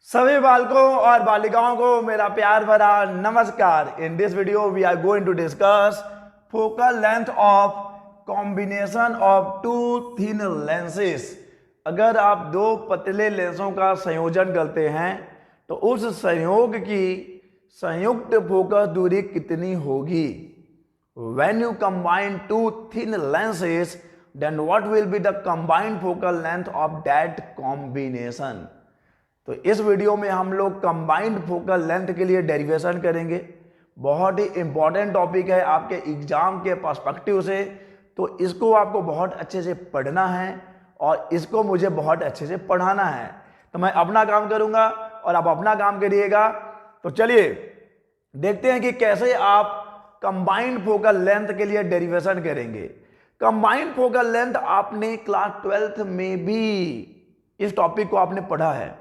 सभी बालकों और बालिकाओं को मेरा प्यार भरा नमस्कार। In this video we are going to discuss focal length of combination of two thin lenses. अगर आप दो पतले लेंसों का संयोजन करते हैं तो उस संयोग की संयुक्त फोकस दूरी कितनी होगी? When you combine two thin lenses, then what will be the combined focal length of that combination? तो इस वीडियो में हम लोग कंबाइंड फोकल लेंथ के लिए डेरिवेशन करेंगे। बहुत ही इंपॉर्टेंट टॉपिक है आपके एग्जाम के पर्सपेक्टिव से, तो इसको आपको बहुत अच्छे से पढ़ना है और इसको मुझे बहुत अच्छे से पढ़ाना है। तो मैं अपना काम करूंगा और आप अपना काम करिएगा। तो चलिए देखते हैं कि कैसे आप कंबाइंड फोकल लेंथ के लिए डेरिवेशन करेंगे। कंबाइंड फोकल लेंथ आपने क्लास 12th में भी इस टॉपिक को आपने पढ़ा है,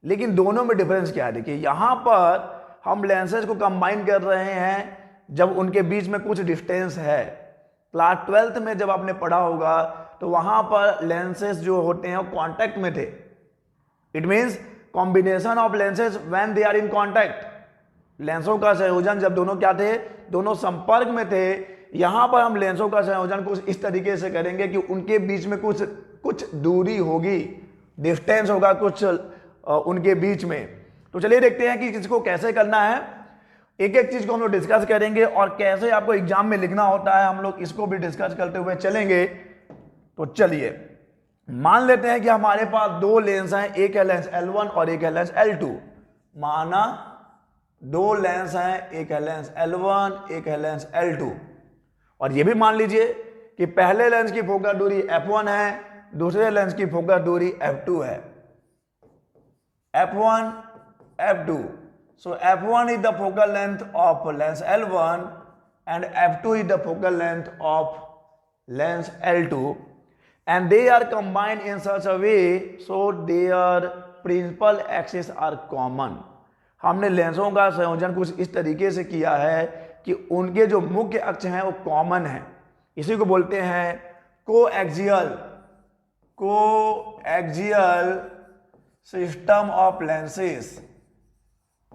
लेकिन दोनों में डिफरेंस क्या है? देखिए, यहां पर हम लेंसेज को कंबाइन कर रहे हैं जब उनके बीच में कुछ डिस्टेंस है। क्लास 12th में जब आपने पढ़ा होगा तो वहां पर लेंसेज जो होते हैं वो कांटेक्ट में थे। It means combination of lenses when they are in contact. लेंसों का संयोजन जब दोनों क्या थे, दोनों संपर्क में थे। यहां पर हम लेंसों का संयोजन कुछ इस तरीके से करेंगे कि उनके बीच में कुछ दूरी होगी, डिस्टेंस होगा कुछ उनके बीच में। तो चलिए देखते हैं कि इसको कैसे करना है। एक एक चीज को हम लोग डिस्कस करेंगे और कैसे आपको एग्जाम में लिखना होता है, हम लोग इसको भी डिस्कस करते हुए चलेंगे। तो चलिए मान लेते हैं कि हमारे पास दो लेंस हैं, एक है लेंस L1 और एक है लेंस L2। माना दो लेंस हैं, एक है लेंस L1 एक है लेंस L2। और ये भी मान लीजिए कि पहले लेंस की फोकस दूरी f1 है, दूसरे लेंस की फोकस दूरी f2 है। f1 f2, so f1 is the focal length of lens L1 and f2 is the focal length of lens L2, and they are combined in such a way so their principal axes are common। हमने लेंसों का संयोजन कुछ इस तरीके से किया है कि उनके जो मुख्य अक्ष हैं वो कॉमन है। इसी को बोलते हैं coaxial system of lenses.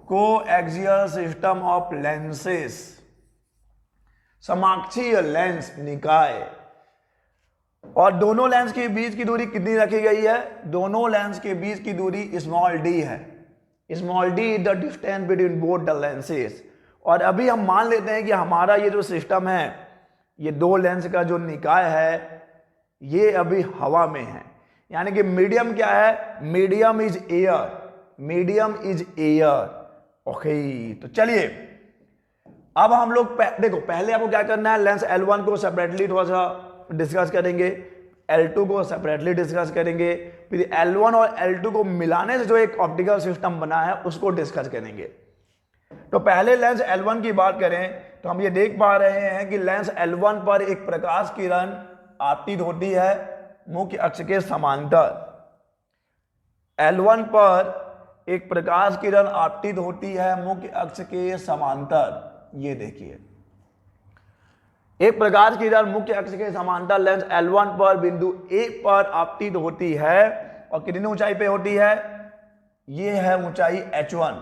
Coaxial system of lenses, समाक्षीय लेंस निकाय। और दोनों लेंस के बीच की दूरी कितनी रखी गई है? दोनों लेंस के बीच की दूरी स्मॉल d है। Small d is the distance between both the lenses. और अभी हम मान लेते हैं कि हमारा ये जो सिस्टम है, ये दो लेंस का जो निकाय है ये अभी हवा में है, यानी कि मीडियम क्या है? Medium is air. Medium is air. Okay, तो चलिए अब हम लोग देखो, पहले आपको क्या करना है, लेंस L1 को सेपरेटली थोड़ा सा डिस्कस करेंगे, L2 को सेपरेटली डिस्कस करेंगे, फिर L1 और L2 को मिलाने से जो एक ऑप्टिकल सिस्टम बना है उसको डिस्कस करेंगे। तो पहले लेंस L1 की बात करें तो हम ये देख पा रहे हैं कि लेंस L1 पर एक प्रकाश किरण आपतित होती है मुख्य अक्ष के समांतर। L1 पर एक प्रकाश किरण आपतित होती है मुख्य अक्ष के समांतर। ये देखिए, एक प्रकाश किरण मुख्य अक्ष के समांतर लेंस L1 पर बिंदु A पर आपतित होती है। और कितनी ऊंचाई पे होती है? ये है ऊंचाई h1,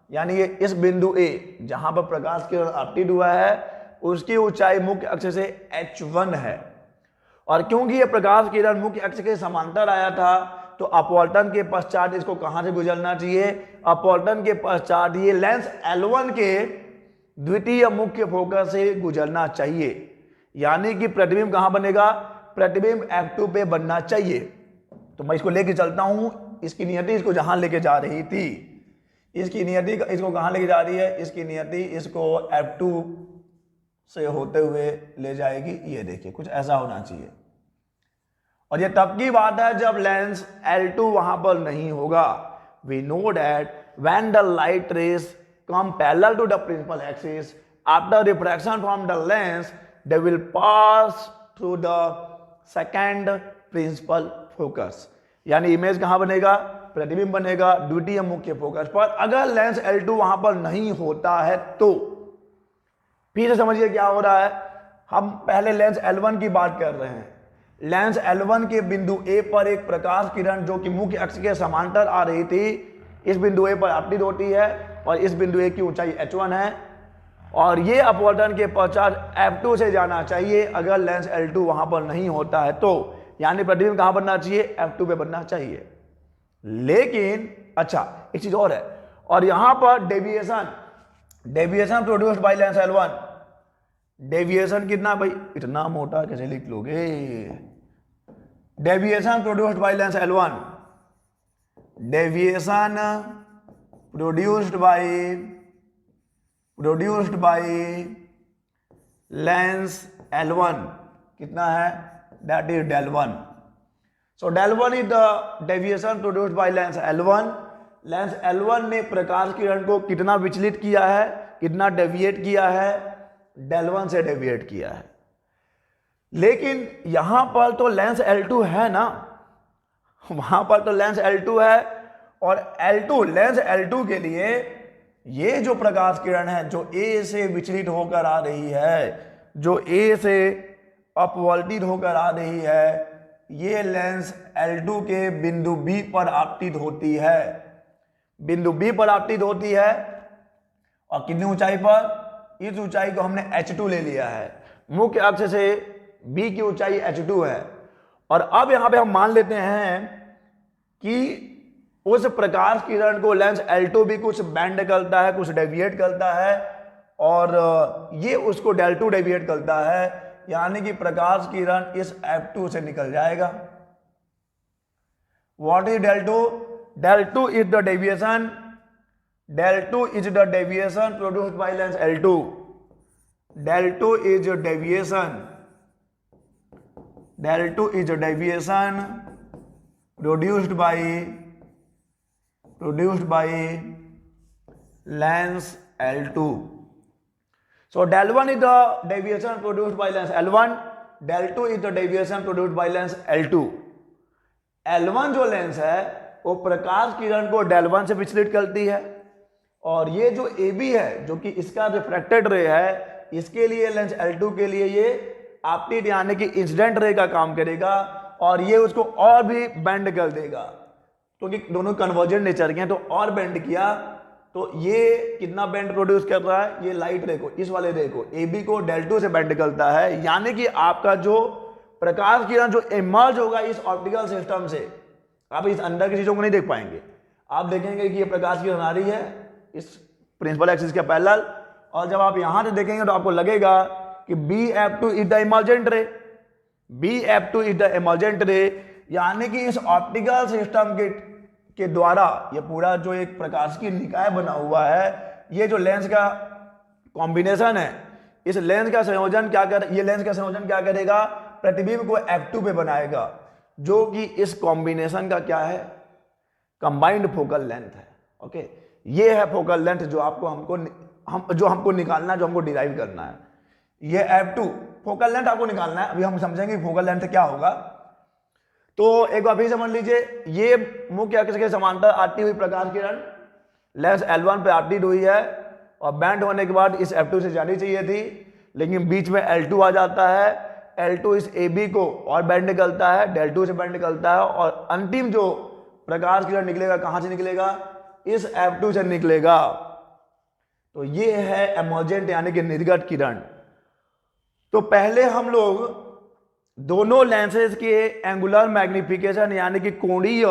यानी ये इस बिंदु A जहां पर प्रकाश किरण आपतित हुआ है उसकी ऊंचाई मुख्य अक्ष से h1 है। और क्योंकि ये प्रकाश किरण मुख्य अक्ष के समांतर आया था तो अपवर्तन के पश्चात इसको कहां से गुजरना चाहिए? अपवर्तन के पश्चात ये लेंस L1 के द्वितीय मुख्य फोकस से गुजरना चाहिए, यानी कि प्रतिबिंब कहां बनेगा? प्रतिबिंब f2 पे बनना चाहिए। तो मैं इसको लेके चलता हूं, इसकी नियति इसको जहां लेके जा रही थी, इसकी नियति इसको कहां लेके जा रही है? इसकी नियति इसको f2 से होते हुए ले जाएगी। ये देखिए, कुछ ऐसा होना चाहिए। और ये तब की बात है जब लेंस L2 वहां पर नहीं होगा। We know that when the light rays come parallel to the principal axis, after refraction from the lens they will pass through the second principal focus। यानी इमेज कहां बनेगा? प्रतिबिंब बनेगा द्वितीय मुख्य फोकस पर। अगर लेंस L2 वहां पर नहीं होता है तो फिर से समझिए क्या हो रहा है। हम पहले लेंस L1 की बात कर रहे हैं। लेंस L1 के बिंदु A पर एक प्रकाश किरण जो कि मुख्य अक्ष के समांतर आ रही थी, इस बिंदु ए पर आपतित होती है और इस बिंदु ए की ऊंचाई h1 है और ये अपवर्तन के पश्चात f2 से जाना चाहिए अगर लेंस L2 वहां पर नहीं होता है तो, यानी प्रतिबिंब कहां बनना चाहिए, f2 पे बनना चाहिए। लेकिन अच्छा एक चीज और है, और यहां पर deviation produced by lens L1, deviation कितना भाई, इतना मोटा कैसे लिख लोगे, deviation produced by lens L1, deviation produced by lens L1 कितना है, that is del 1। So del 1 is the deviation produced by lens L1। Lens L1 ने प्रकाश किरण को कितना विचलित किया है, कितना डेविएट किया है, del 1 से डेविएट किया है। लेकिन यहां पर तो लेंस L2 है ना, वहां पर तो लेंस L2 है और L2 लेंस L2 के लिए ये जो प्रकाश किरण है जो A से विचलित होकर आ रही है, जो A से अपवर्तित होकर आ रही है, ये लेंस L2 के बिंदु B पर आपतित होती है, बिंदु B पर आपतित होती है और कितनी ऊंचाई पर, इस ऊंचाई को हमने h2 ले लिया है, मुख्य अक्ष से B की ऊंचाई h2 है। और अब यहां पे हम मान लेते हैं कि उस प्रकाश किरण को लेंस L2 भी कुछ बैंड करता है, कुछ डेविएट करता है और ये उसको del 2 डेविएट करता है, यानी कि प्रकाश किरण इस f2 से निकल जाएगा। What is del 2? del 2 is the deviation, del 2 is the deviation produced by lens L2, del 2 is deviation, del 2 is deviation produced by lens L2। So del 1 is the deviation produced by lens L1, del 2 is the deviation produced by lens L2। L1 जो lens है वो प्रकाश किरण को del 1 से विचलित करती है और ये जो AB है जो कि इसका रिफ्रैक्टेड रे है, इसके लिए लेंस L2 के लिए ये आपतित यानी कि इंसिडेंट रे का काम करेगा और ये उसको और भी बेंड कर देगा, क्योंकि दोनों कन्वर्जेंट नेचर के हैं तो और बेंड किया तो ये कितना बेंड प्रोड्यूस कर रहा है, ये लाइट रे को, इस वाले रे को AB को del 2 से बेंड करता है, यानी कि आपका जो प्रकाश किरण जो इमर्ज होगा इस ऑप्टिकल सिस्टम से, आप इस अंदर की चीजों को नहीं देख पाएंगे, आप देखेंगे कि ये प्रकाश किरण आ रही है इस प्रिंसिपल एक्सिस के पैरेलल और जब आप यहां से देखेंगे तो आपको लगेगा कि BF2 इज द इमर्जेंट रे, BF2 इज द इमर्जेंट रे, यानी कि इस ऑप्टिकल सिस्टम के द्वारा ये पूरा जो एक प्रकाश की निकाय बना हुआ है, ये जो लेंस का कॉम्बिनेशन है, इस लेंस का संयोजन ये लेंस का संयोजन क्या करेगा, प्रतिबिंब को f2 पे बनाएगा, जो कि इस कॉम्बिनेशन का क्या है, कंबाइंड फोकल लेंथ है। ओके, ये है फोकल लेंथ जो हमको निकालना है, जो हमको डिराइव करना है। ये f2 फोकल लेंथ आपको निकालना है। अभी हम समझेंगे फोकल लेंथ क्या होगा। तो एक बार फिर समझ लीजिए, ये मुख्य अक्ष के समांतर आती हुई प्रकाश किरण लेंस L1 पे आपतित हुई है और बैंड होने के बाद इस f2 से जानी चाहिए थी, लेकिन बीच में L2 आ जाता है। L2 इस AB को और बैंड निकलता है, del 2 से बैंड निकलता है और अंतिम जो प्रकाश किरण निकलेगा कहां से निकलेगा, इस f2 से निकलेगा। तो ये है एमर्जेंट यानी कि निर्गत किरण। तो पहले हम लोग दोनों लेंसेज के एंगुलर मैग्निफिकेशन यानी कि कोणीय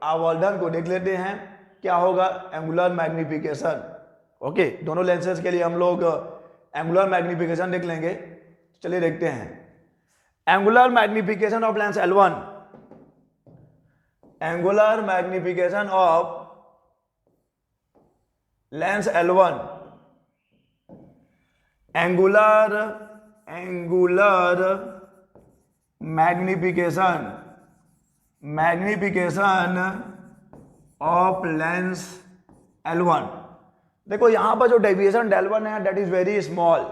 आवर्धन को देख लेते हैं। क्या होगा एंगुलर मैग्निफिकेशन। ओके, दोनों लेंसेज के लिए हम लोग एंगुलर मैग्निफिकेशन देख लेंगे। चलिए देखते हैं angular magnification of lens L1। Angular magnification of lens L1, angular magnification of lens L1। देखो यहां पर जो डेविएशन del 1 है दैट इज वेरी स्मॉल।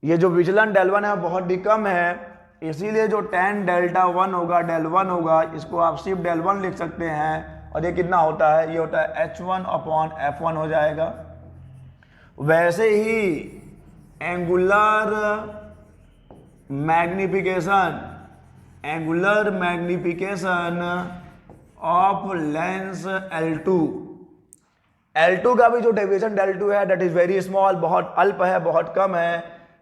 ये जो विचलन del 1 है बहुत ही कम है, इसीलिए जो tan delta 1 होगा del 1 होगा, इसको आप सिर्फ del 1 लिख सकते हैं। और ये कितना होता है, ये होता है h1/f1 हो जाएगा। वैसे ही angular magnification of lens L2। L2 का भी जो डेविएशन del2 है दैट इज वेरी स्मॉल, बहुत अल्प है, बहुत कम है।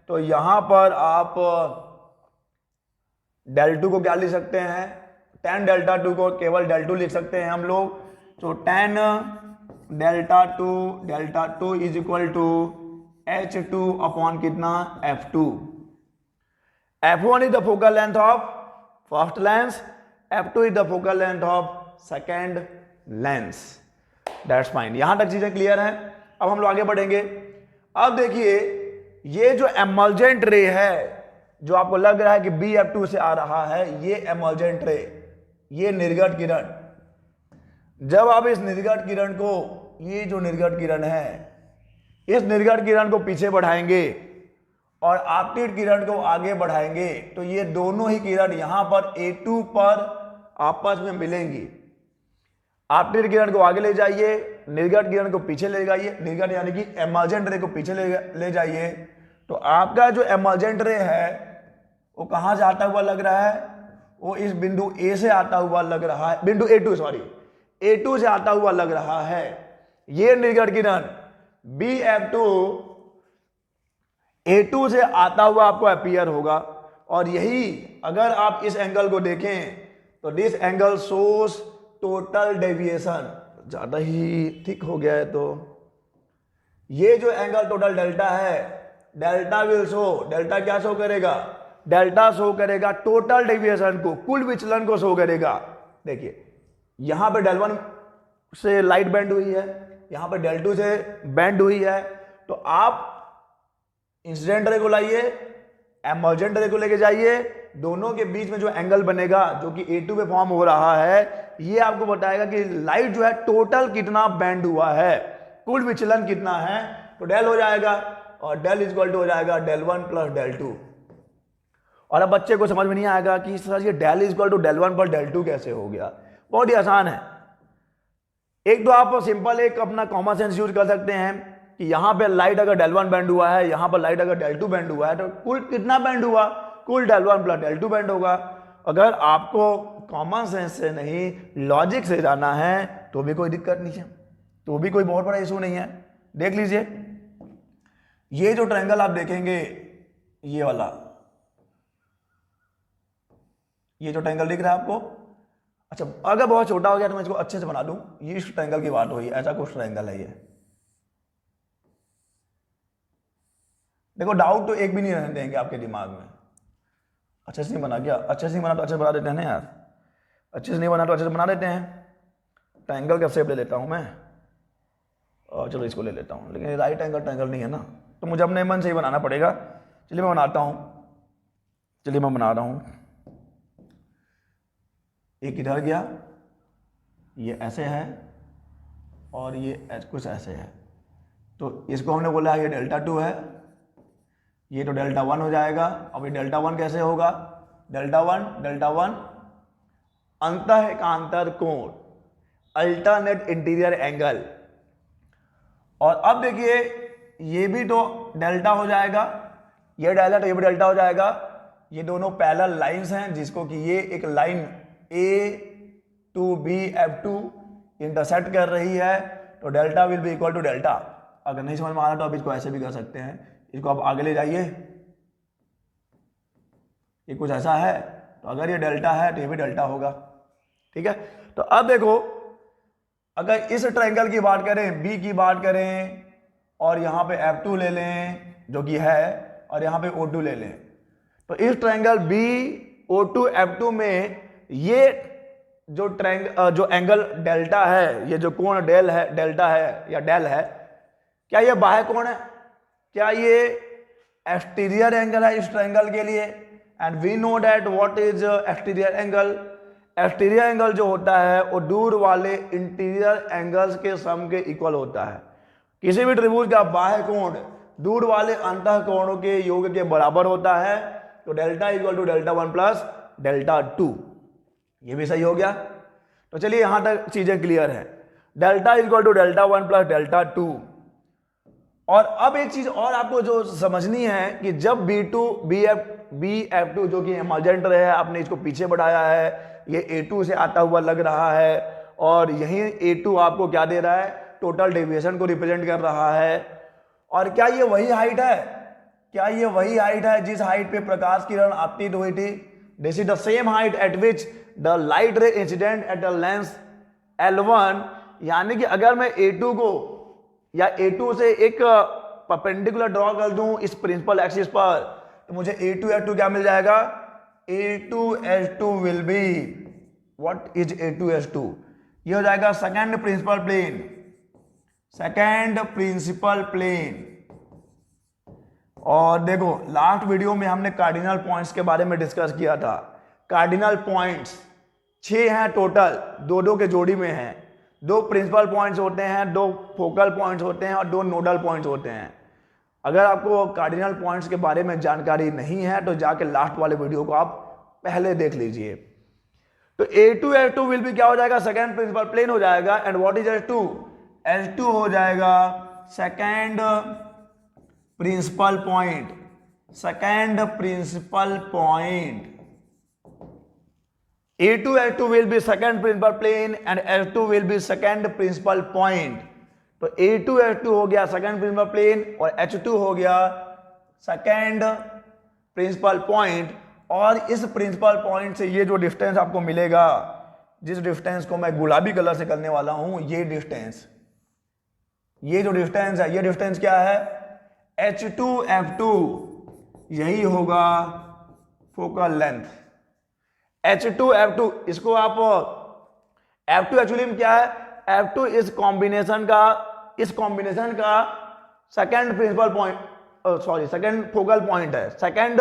तो यहां पर आप del2 को क्या लिख सकते हैं, tan डेल्टा 2 को केवल del2 लिख सकते हैं हम लोग। तो tan delta two is equal to H2 upon कितना, F2। F1 is the focal length of first lens, F2 is the focal length of second lens. That's fine, यहां तक चीजें क्लियर हैं। अब हम लोग आगे बढ़ेंगे। अब देखिए ये जो एमर्जेंट रे है, जो आपको लग रहा है कि BF2 से आ रहा है, ये एमर्जेंट रे, ये निर्गत किरण। जब आप इस निर्गत किरण को, ये जो निर्गत किरण है, इस निर्गत किरण को पीछे बढ़ाएंगे और आपतित किरण को आगे बढ़ाएंगे, तो ये दोनों ही किरण यहां पर A2 पर आपस में मिलेंगी। आपतित किरण को आगे ले जाइए, निर्गत किरण को पीछे ले जाइए, निर्गत यानी कि एमर्जेंट रे को पीछे ले जाइए, तो आपका जो एमर्जेंट रे है वो कहां से आता हुआ लग रहा है, वो इस बिंदु A से आता हुआ लग रहा है, बिंदु A2 सॉरी, A2 से आता हुआ लग रहा है। ये निर्गत किरण BF2 A2 से आता हुआ आपको अपीयर होगा। और यही अगर आप इस एंगल को देखें तो this angle shows total deviation. ज्यादा ही थिक हो गया है, तो ये जो एंगल टोटल डेल्टा है, डेल्टा विल शो, डेल्टा क्या शो करेगा, डेल्टा शो करेगा टोटल डेविएशन को, कुल विचलन को शो करेगा। देखिए यहां पे del1 से लाइट बेंड हुई है, यहां पे del2 से बेंड हुई है, तो आप इंसिडेंट रे को लाइए, एमर्जेंट रे को लेके जाइए, दोनों के बीच में जो एंगल बनेगा जो कि A2 पे फॉर्म हो रहा है, ये आपको बताएगा कि लाइट जो है टोटल कितना बेंड हुआ है, कुल विचलन कितना है। तो डेल हो जाएगा और डेल इक्वल टू हो जाएगा del1 प्लस del2। और अब बच्चे को समझ में नहीं आएगा कि सर ये del equal to del1 plus del2 कैसे हो गया। बहुत ही आसान है। एक तो आप सिंपल एक अपना कॉमन सेंस यूज कर सकते हैं कि यहां पे लाइट अगर del1 बेंड हुआ है, यहां पर लाइट अगर del2 बेंड हुआ है, तो कुल कितना बेंड हुआ, कुल del1 प्लस del2 बेंड होगा। अगर आपको कॉमन सेंस से नहीं लॉजिक से जाना है तो भी कोई दिक्कत नहीं है, तो भी कोई बहुत बड़ा इशू नहीं है। देख लीजिए ये जो ट्रायंगल आप देखेंगे, ये वाला, ये जो ट्रायंगल दिख रहा है आपको, अच्छा अगर बहुत छोटा हो गया तो मैं इसको अच्छे से बना दूं। ये इस ट्रायंगल की बात हुई, ऐसा कुछ ट्रायंगल है ये। देखो डाउट तो एक भी नहीं रहने देंगे आपके दिमाग में। अच्छे से नहीं बना क्या, अच्छे से नहीं बना तो अच्छे से बना देते हैं ना यार, अच्छे से नहीं बना तो अच्छे से बना देते हैं। ट्रायंगल का शेप ले लेता हूं मैं, और चलो इसको ले लेता हूं, लेकिन राइट एंगल ट्रायंगल नहीं है ना, तो मुझे अपने मन से ही बनाना पड़ेगा। चलिए मैं बनाता हूं, चलिए मैं बना रहा हूं। एक इधर गया, ये ऐसे है और ये कुछ ऐसे है, तो इसको हमने बोला ये del2 है, ये तो del1 हो जाएगा। अब ये del1 कैसे होगा, del1 अंतःएकांतर कोण, अल्टरनेट इंटीरियर एंगल। और अब देखिए ये भी तो डेल्टा हो जाएगा, ये डेल्टा तो ये भी डेल्टा हो जाएगा। ये दोनों पैरेलल लाइंस हैं जिसको कि ये एक line A to BF2 intersect कर रही है, तो delta will be equal to delta. अगर नहीं समझ में आ रहा तो आप इसको ऐसे भी कर सकते हैं, इसको आप आगे ले जाइए, ये कुछ ऐसा है, तो अगर ये डेल्टा है तो ये भी डेल्टा होगा। ठीक है, तो अब देखो अगर इस ट्रायंगल की बात करें, B की बात करें, और यहां पे F2 ले लें जो कि है, और यहां पे O2 ले लें, तो इस ट्रायंगल BO2 F2 में ये जो जो एंगल डेल्टा है, ये जो कोण डेल है, डेल्टा है या डेल है, क्या ये बाह्य कोण है, क्या ये एक्सटीरियर एंगल है इस ट्रायंगल के लिए। And we know that what is exterior angle. Exterior angle जो होता है वो दूर वाले इंटीरियर एंगल्स के सम के इक्वल होता है। किसी भी त्रिभुज का बाह्य कोण दूर वाले अंतः कोणों के योग के बराबर होता है, तो delta equal to del1 plus del2। ये भी सही हो गया। तो चलिए यहां तक चीजें क्लियर है, delta equal to del1 plus del2। और अब एक चीज और आपको जो समझनी है कि जब BF2 जो कि एमर्जेंट रे है, आपने इसको पीछे बढ़ाया है, ये A2 से आता हुआ लग रहा है, और यही A2 आपको क्या दे रहा है, टोटल डेविएशन को रिप्रेजेंट कर रहा है। और क्या ये वही हाइट है, क्या ये वही हाइट है जिस हाइट पे प्रकाश किरण आपतित हुई थी? This is the same height eight which the light ray incident at the lens L1। यानी कि अगर मैं A2 को या A2 से एक परपेंडिकुलर ड्रॉ कर दूं इस प्रिंसिपल एक्सिस पर, तो मुझे A2 क्या मिल जाएगा? A2S2 will be, what is A2S2? ये हो जाएगा second principal plane, second principal plane. और देखो लास्ट वीडियो में हमने कार्डिनल पॉइंट्स के बारे में डिस्कस किया था। कार्डिनल पॉइंट्स 6 हैं टोटल, दो दो के जोड़ी में हैं। 2 प्रिंसिपल पॉइंट्स होते हैं, 2 फोकल पॉइंट्स होते हैं और 2 नोडल पॉइंट्स होते हैं। अगर आपको कार्डिनल पॉइंट्स के बारे में जानकारी नहीं है तो जाके लास्ट वाले वीडियो को आप पहले देख लीजिए। तो A2S2 विल भी क्या हो जाएगा? सेकंड प्रिंसिपल प्लेन हो जाएगा। And what is S2? S2 हो जाएगा second principal point, second principal point. A2S2 will be second principal plane and S2 will be second principal point। तो A2S2 हो गया सेकंड प्रिंसिपल प्लेन और H2 हो गया सेकंड प्रिंसिपल पॉइंट। और इस प्रिंसिपल पॉइंट से ये जो डिस्टेंस आपको मिलेगा, जिस डिस्टेंस को मैं गुलाबी कलर से करने वाला हूं, ये डिस्टेंस, ये जो डिस्टेंस है, ये डिस्टेंस क्या है? H2F2, यही होगा फोकल लेंथ। H2F2, इसको आप F2 एक्चुअली में क्या है? F2 इस कॉम्बिनेशन का second principal point, sorry second focal point है, सेकंड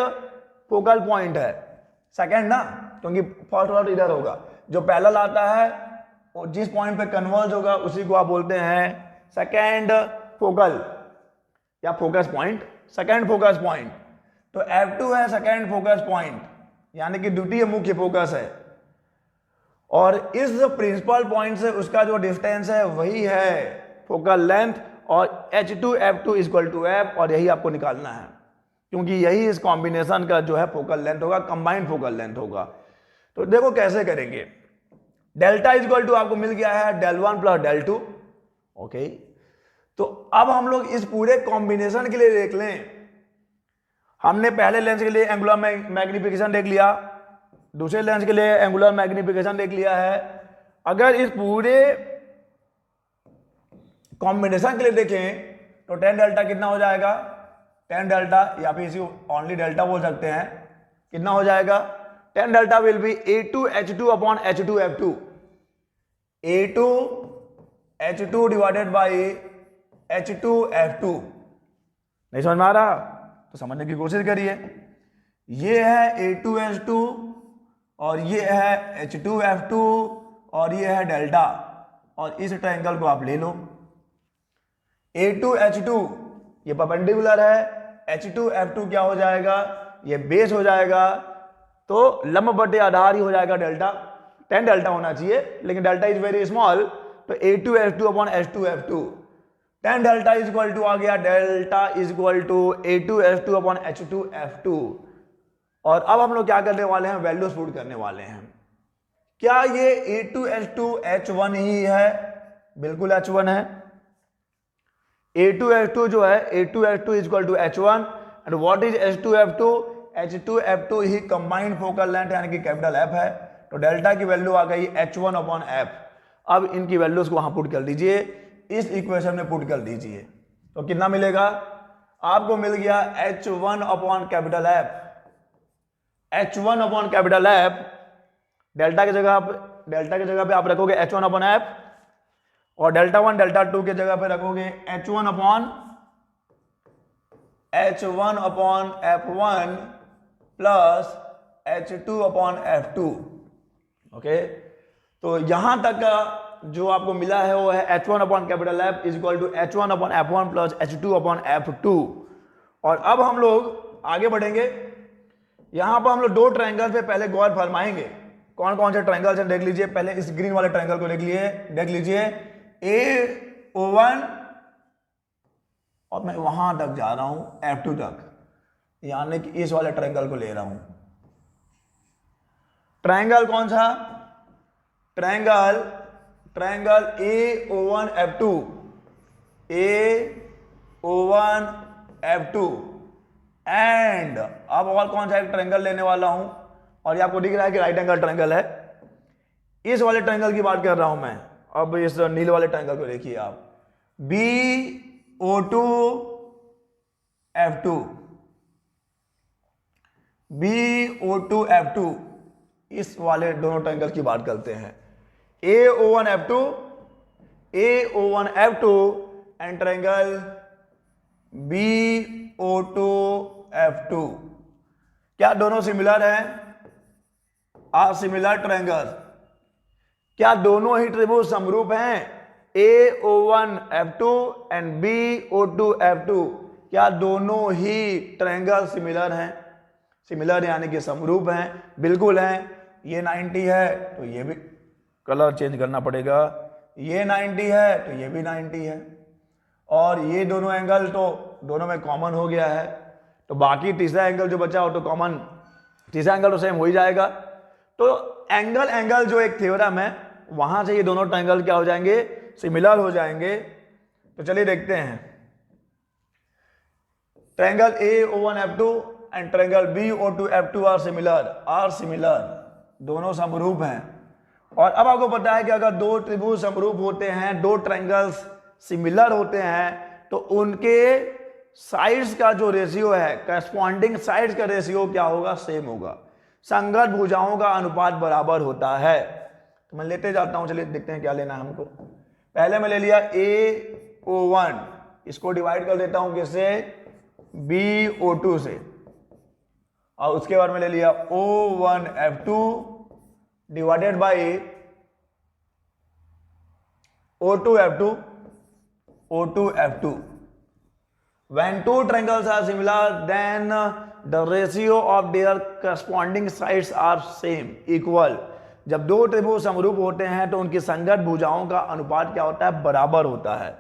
फोकल पॉइंट है, सेकंड ना, क्योंकि फर्स्ट वाला इधर होगा। जो पैरेलल आता है और जिस पॉइंट पे कन्वर्ज होगा उसी को आप बोलते हैं सेकंड फोकल या focus point, second focus point. तो F2 है सेकंड फोकस पॉइंट, यानी कि द्वितीय मुख्य फोकस है। और इस प्रिंसिपल पॉइंट से उसका जो डिस्टेंस है वही है फोकल लेंथ। और H2F2 इक्वल टू F, और यही आपको निकालना है, क्योंकि यही इस कॉम्बिनेशन का जो है फोकल लेंथ होगा, कंबाइंड फोकल लेंथ होगा। तो देखो कैसे करेंगे। डेल्टा इक्वल टू आपको मिल गया है del1 प्लस del2। ओके, तो अब हम लोग इस पूरे कॉम्बिनेशन के लिए देख लें। हमने पहले लेंस के लिए एंगुलर मैग्निफिकेशन देख लिया, दूसरे लेंस के लिए एंगुलर मैग्निफिकेशन देख लिया है। अगर इस पूरे कॉम्बिनेशन के लिए देखें तो tan डेल्टा कितना हो जाएगा? tan डेल्टा, या फिर इसी ओनली डेल्टा बोल सकते हैं, कितना हो जाएगा? tan delta will B A2H2 upon H2F2, A2H2 divided by H2F2। नहीं समझ में आ रहा तो समझने की कोशिश करिए। ये है A2H2 और ये है H2F2 और ये है डेल्टा, और इस ट्रायंगल को आप ले लो। A2H2 ये परपेंडिकुलर है, H2F2 क्या हो जाएगा? ये बेस हो जाएगा, तो लंब बटे आधार ही हो जाएगा डेल्टा। tan डेल्टा होना चाहिए, लेकिन डेल्टा इज वेरी स्मॉल, तो A2H2 upon H2F2। tan delta is equal to आ गया, delta is equal to A2H2 upon H2F2। और अब हम लोग क्या करने वाले हैं? वैल्यूज पुट करने वाले हैं। क्या ये A2H2 H1 ही है? बिल्कुल H1 है। A2H2 जो है, A2H2 is equal to H1। And what is H2F2? H2F2 ही कंबाइंड फोकल लेंथ यानी कि कैपिटल F है। तो डेल्टा की वैल्यू आ गई H1 अपॉन F। अब इनकी वैल्यूज को वहां पुट कर दीजिए, इस इक्वेशन में पुट कर दीजिए, तो कितना मिलेगा? आपको मिल गया H1 upon capital F, H1 upon capital F। Delta की जगह पे आप रखोगे H1 अपॉन F, और डेल्टा 1 डेल्टा 2 के जगह पे रखोगे H1 upon F1 plus H2 upon F2। Okay, तो यहां तक का जो आपको मिला है वो है H1 upon capital F is equal to H1 upon F1 plus H2 upon F2। और अब हम लोग आगे बढ़ेंगे। यहां पर हम लोग 2 ट्रायंगल पे पहले गौर फरमाएंगे। कौन कौन से ट्रायंगल्स हैं देख लीजिए। पहले इस ग्रीन वाले ट्रायंगल को देख लीजिए AO1, और मैं वहां तक जा रहा हूं F2 तक, यानी कि इस वाले ट्रायंगल को ले रहा हूं। ट्रायंगल कौन सा? ट्रायंगल AO1F2, AO1F2 एंड अब और कौन सा एक ट्रायंगल लेने वाला हूं, और ये आपको दिख रहा है कि राइट एंगल ट्रायंगल है। इस वाले ट्रायंगल की बात कर रहा हूं मैं। अब इस नीले वाले ट्रायंगल को देखिए आप, BO2F2, BO2F2, इस वाले दोनों ट्रायंगल की बात करते हैं। AO1F2 एंड ट्रायंगल BO2F2, क्या दोनों सिमिलर हैं? Are similar triangle. क्या दोनों ही त्रिभुज समरूप हैं? AO1F2 एंड BO2F2, क्या दोनों ही ट्रायंगल सिमिलर हैं? सिमिलर यानी कि समरूप हैं, बिल्कुल हैं। ये 90 है तो ये भी कलर चेंज करना पड़ेगा, ये 90 है तो ये भी 90 है, और ये दोनों एंगल तो दोनों में कॉमन हो गया है, तो बाकी तीसरा एंगल जो बचा हो तो कॉमन, तीसरा एंगल तो सेम हो ही जाएगा। तो एंगल जो एक थ्योरम है, वहां से ये दोनों ट्रायंगल क्या हो जाएंगे? सिमिलर हो जाएंगे। तो चलिए देखते हैं। Triangle AO1F2 and triangle BO2F2 are similar, दोनों समरूप हैं। और अब आपको पता है कि अगर दो त्रिभुज समरूप होते हैं, दो ट्रायंगल्स सिमिलर होते हैं, तो उनके साइड्स का जो रेशियो है, करस्पॉन्डिंग साइड्स का रेशियो क्या होगा? सेम होगा। संगत भुजाओं का अनुपात बराबर होता है। तो मैं लेते जाता हूं, चलिए देखते हैं क्या लेना है हमको। पहले मैं ले लिया AO1, इसको डिवाइड कर देता हूं किससे? BO2 से, और उसके बाद में ले लिया O1F2 divided by O2F2. When two triangles are similar, then the ratio of their corresponding sides are same, equal. जब दो त्रिभुज समरूप होते हैं तो उनकी संगत भुजाओं का अनुपात क्या होता है? बराबर होता है।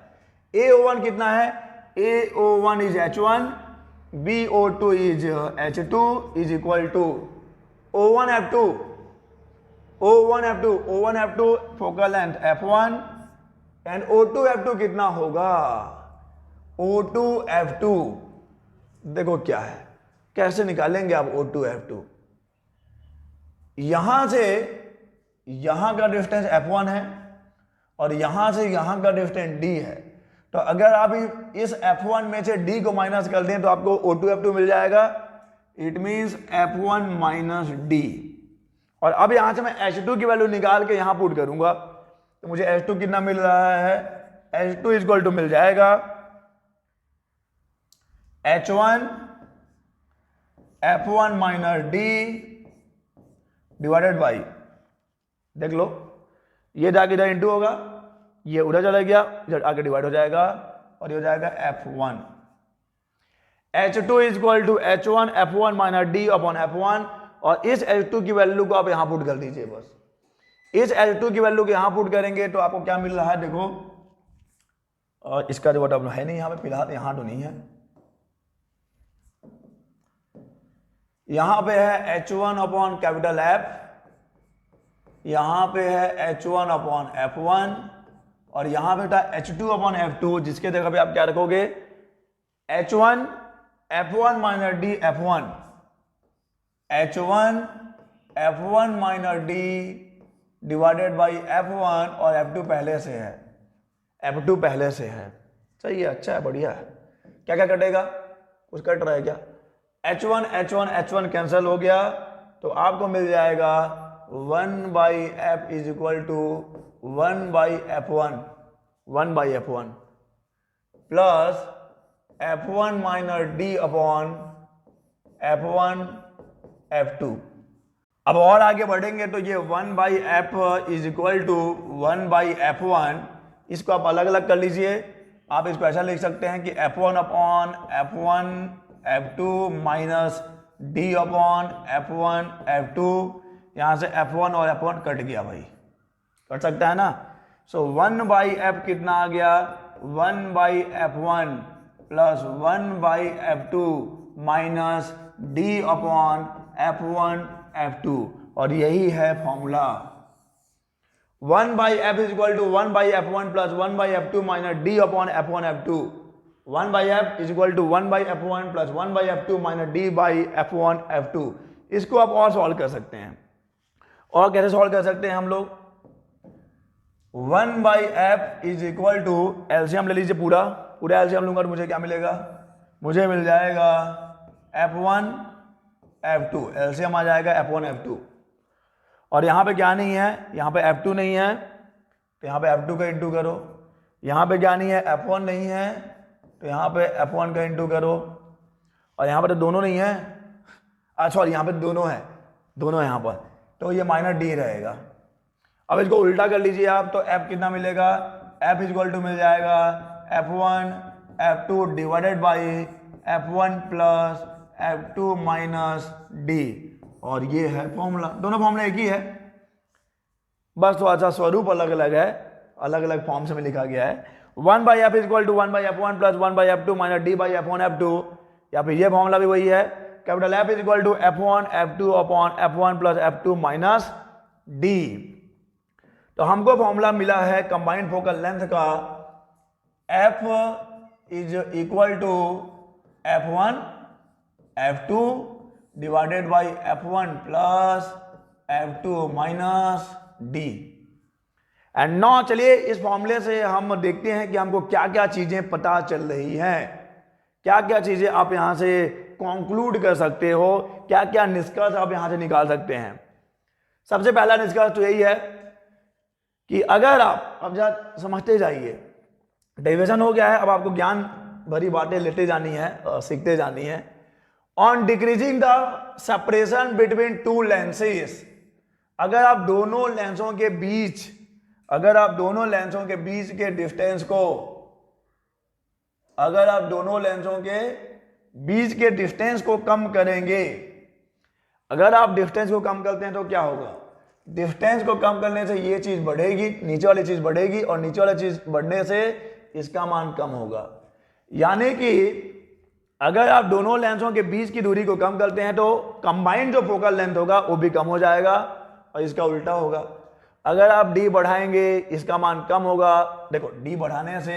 AO1 कितना है? AO1 is H1, BO2 is H2 is equal to O1F2, focal length F1 and O2F2 कितना होगा? O2F2 देखो क्या है, कैसे निकालेंगे आप O2F2? यहां से यहां का डिस्टेंस F1 है और यहां से यहां का डिस्टेंस D है। तो अगर आप इस F1 में से D को माइनस कर दें तो आपको O2F2 मिल जाएगा। It means F1 minus D। और अब यहां से मैं H2 की वैल्यू निकाल के यहां पुट करूंगा तो मुझे H2 कितना मिल रहा है? H2 इक्वल टू मिल जाएगा H1 F1 minus D divided by, देख लो, ये जाके इधर इंटू होगा, ये उधर चला गया, इधर आके डिवाइड हो जाएगा और ये हो जाएगा F1। H2 equal to H1 F1 minus D upon F1, और इस H2 की वैल्यू को आप यहां पुट कर दीजिए। बस इस H2 की वैल्यू को यहां पुट करेंगे तो आपको क्या मिल रहा है? देखो, और इसका जो बटा है नहीं यहां पे, फिलहाल यहां तो नहीं है, यहां पे है H1 अपॉन कैपिटल F, यहां पे है H1 अपॉन F1, और यहां पे था H2 अपॉन F2, जिसके जगह पे आप क्या रखोगे? H1 F1 minus D F1, H1 F1 minus D divided by F1, और F2 पहले से है, F2 पहले से है। सही है, अच्छा है, बढ़िया है। क्या क्या कटेगा? कुछ कट रहा है क्या? H1 H1 H1 कैंसिल हो गया, तो आपको मिल जाएगा 1 by F is equal to 1 by F1, 1 by F1 plus F1 minus D upon F1 F2। अब और आगे बढ़ेंगे तो ये 1 by F is equal to 1 by F1, इसको आप अलग अलग कर लीजिए। आप इसको ऐसा लिख सकते हैं कि F1 upon F1 F2 minus D upon F1 F2, यहां से F1 और F1 कट गया भाई, कट सकता है ना। सो 1 बाई F कितना आ गया? 1 by F1 plus 1 by F2 minus D upon F1 F2, और यही है formula 1/f is equal to 1/f1 plus 1/f2 minus d upon f1 f2। 1/f is equal to 1/f1 plus 1/f2 minus d by f1 f2। इसको आप और solve कर सकते हैं। और कैसे सॉल्व कर सकते हैं हम लोग? 1/f is equal to LCM ले लीजिए, पूरा एलसीएम लूंगा तो मुझे क्या मिलेगा? मुझे मिल जाएगा f1 f2, एलसीएम आ जाएगा f1 f2। और यहाँ पे क्या नहीं है? यहाँ पे f2 नहीं है तो यहाँ पे f2 का इंटू करो। यहाँ पे क्या नहीं है? f1 नहीं है तो यहाँ पे f1 का इंटू करो। और यहाँ पर तो दोनों नहीं है, सॉरी यहाँ पे दोनों है यहाँ पर, तो ये माइनस डी रहेगा। अब इसको उल्टा कर लीजिए आप, तो f कितना मिलेगा? f इक्वल टू मिल जाएगा f1 f2 divided by f1 plus f2 minus D. और ये है फॉर्मूला, दोनों फॉर्मूला एक ही है, बस थोड़ा सा स्वरूप अलग अलग है, अलग अलग फॉर्म से में लिखा गया है। 1/f is equal to 1/f1 plus 1/f2 minus D by f1 f2, या फिर ये फॉर्मूला भी वही है, capital F is equal to f1 f2 upon f1 plus f2 minus D. तो हमको फॉर्मूला मिला है कंबाइंड फोकल लेंथ का, f is equal to f1 f2 divided by f1 plus f2 minus D. And now चलिए इस फॉर्मूले से हम देखते हैं कि हमको क्या क्या चीजें पता चल रही हैं, क्या क्या चीजें आप यहां से कंक्लूड कर सकते हो, क्या क्या निष्कर्ष आप यहां से निकाल सकते हैं। सबसे पहला निष्कर्ष तो यही है कि अगर आप, अब जरा समझते जाइए, डेरिवेशन हो गया है, अब आपको ज्ञान भरी बातें लेते जानी है और सीखते जानी है। On decreasing the separation between two lenses, अगर आप दोनों लेंसों के बीच, अगर आप दोनों लेंसों के बीच के डिस्टेंस को, अगर आप दोनों लेंसों के बीच के डिस्टेंस को कम करेंगे, अगर आप डिस्टेंस को कम करते हैं तो क्या होगा? डिस्टेंस को कम करने से ये चीज बढ़ेगी, नीचे वाली चीज बढ़ेगी, और नीचे वाली चीज बढ़ने से इसका मान कम होगा। यानी कि अगर आप दोनों लेंसों के बीच की दूरी को कम करते हैं तो कंबाइंड जो फोकल लेंथ होगा वो भी कम हो जाएगा, और इसका उल्टा होगा। अगर आप डी बढ़ाएंगे इसका मान कम होगा। देखो डी बढ़ाने से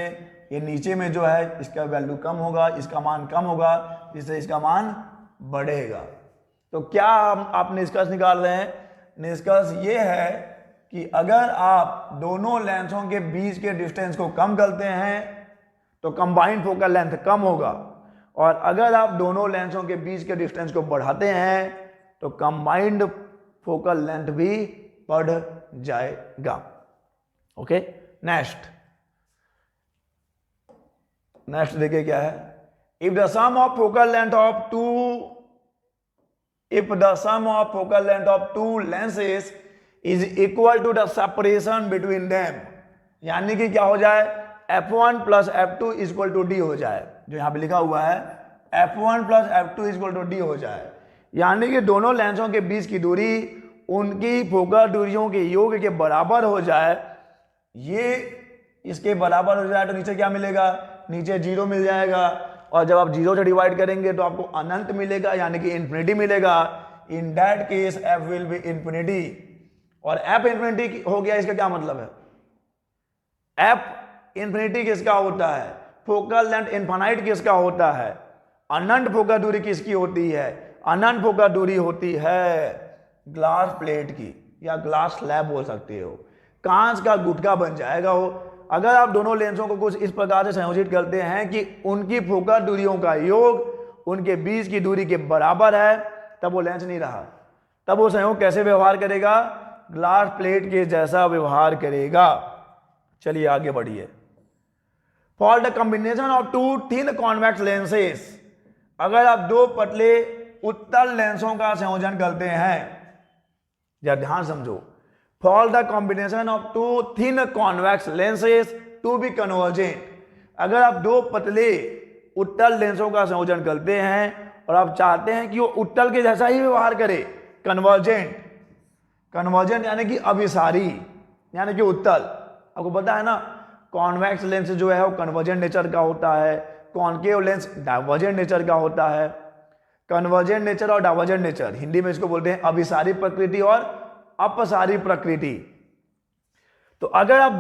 ये नीचे में जो है इसका वैल्यू कम होगा, इसका मान कम होगा, जिससे इसका मान बढ़ेगा। तो क्या आप निष्कर्ष निकाल रहे हैं? निष्कर्ष ये है कि अगर आप दोनों लेंसों के बीच के डिस्टेंस को कम करते हैं तो कंबाइंड फोकल लेंथ कम होगा, और अगर आप दोनों लेंसों के बीच के डिस्टेंस को बढ़ाते हैं तो कंबाइंड फोकल लेंथ भी बढ़ जाएगा। ओके, नेक्स्ट देखिए क्या है। If the sum of focal length of two, if the sum of focal length of two lenses is equal to the separation between them, यानी कि क्या हो जाए? f1 plus f2 is equal to D हो जाए, जो यहां पे लिखा हुआ है f1 plus f2 is equal to D हो जाए। यानी कि दोनों लेंसों के बीच की दूरी उनकी फोकल दूरियों के योग के बराबर हो जाए। ये इसके बराबर हो जाए तो नीचे क्या मिलेगा? नीचे 0 मिल जाएगा, और जब आप 0 से डिवाइड करेंगे तो आपको अनंत मिलेगा, यानी कि इंफिनिटी मिलेगा। In that case f will be infinity, और f इंफिनिटी हो गया, इसका क्या मतलब है? f इंफिनिटी किसका होता है? फोकल लेंथ इनफाइनाइट किसका होता है? अनंत फोकल दूरी किसकी होती है? अनंत फोकल दूरी होती है ग्लास प्लेट की, या ग्लास स्लैब बोल सकते हो, कांच का गुटका बन जाएगा वो। अगर आप दोनों लेंसों को कुछ इस प्रकार से संयोजित करते हैं कि उनकी फोकल दूरियों का योग उनके बीच की दूरी के बराबर है, तब वो लेंस नहीं रहा। तब वो संयोग कैसे व्यवहार करेगा? ग्लास प्लेट के जैसा व्यवहार करेगा। चलिए आगे बढ़िए। For the combination of two thin convex lenses, अगर आप दो पतले उत्तल लेंसों का संयोजन करते हैं, या ध्यान समझो, for the combination of two thin convex lenses to be convergent, अगर आप दो पतले उत्तल लेंसों का संयोजन करते हैं और आप चाहते हैं कि वो उत्तल के जैसा ही व्यवहार करे, कन्वर्जेंट, कन्वर्जेंट यानी कि अभिसारी, यानी कि उत्तल। आपको पता है ना, कॉन्वेक्स लेंस जो है वो कन्वर्जेंट नेचर का होता है, कॉनकेव लेंस डाइवर्जेंट नेचर का होता है। कन्वर्जेंट नेचर और डाइवर्जेंट नेचर, हिंदी में इसको बोलते हैं अभिसारी प्रकृति और अपसारी प्रकृति। तो अगर आप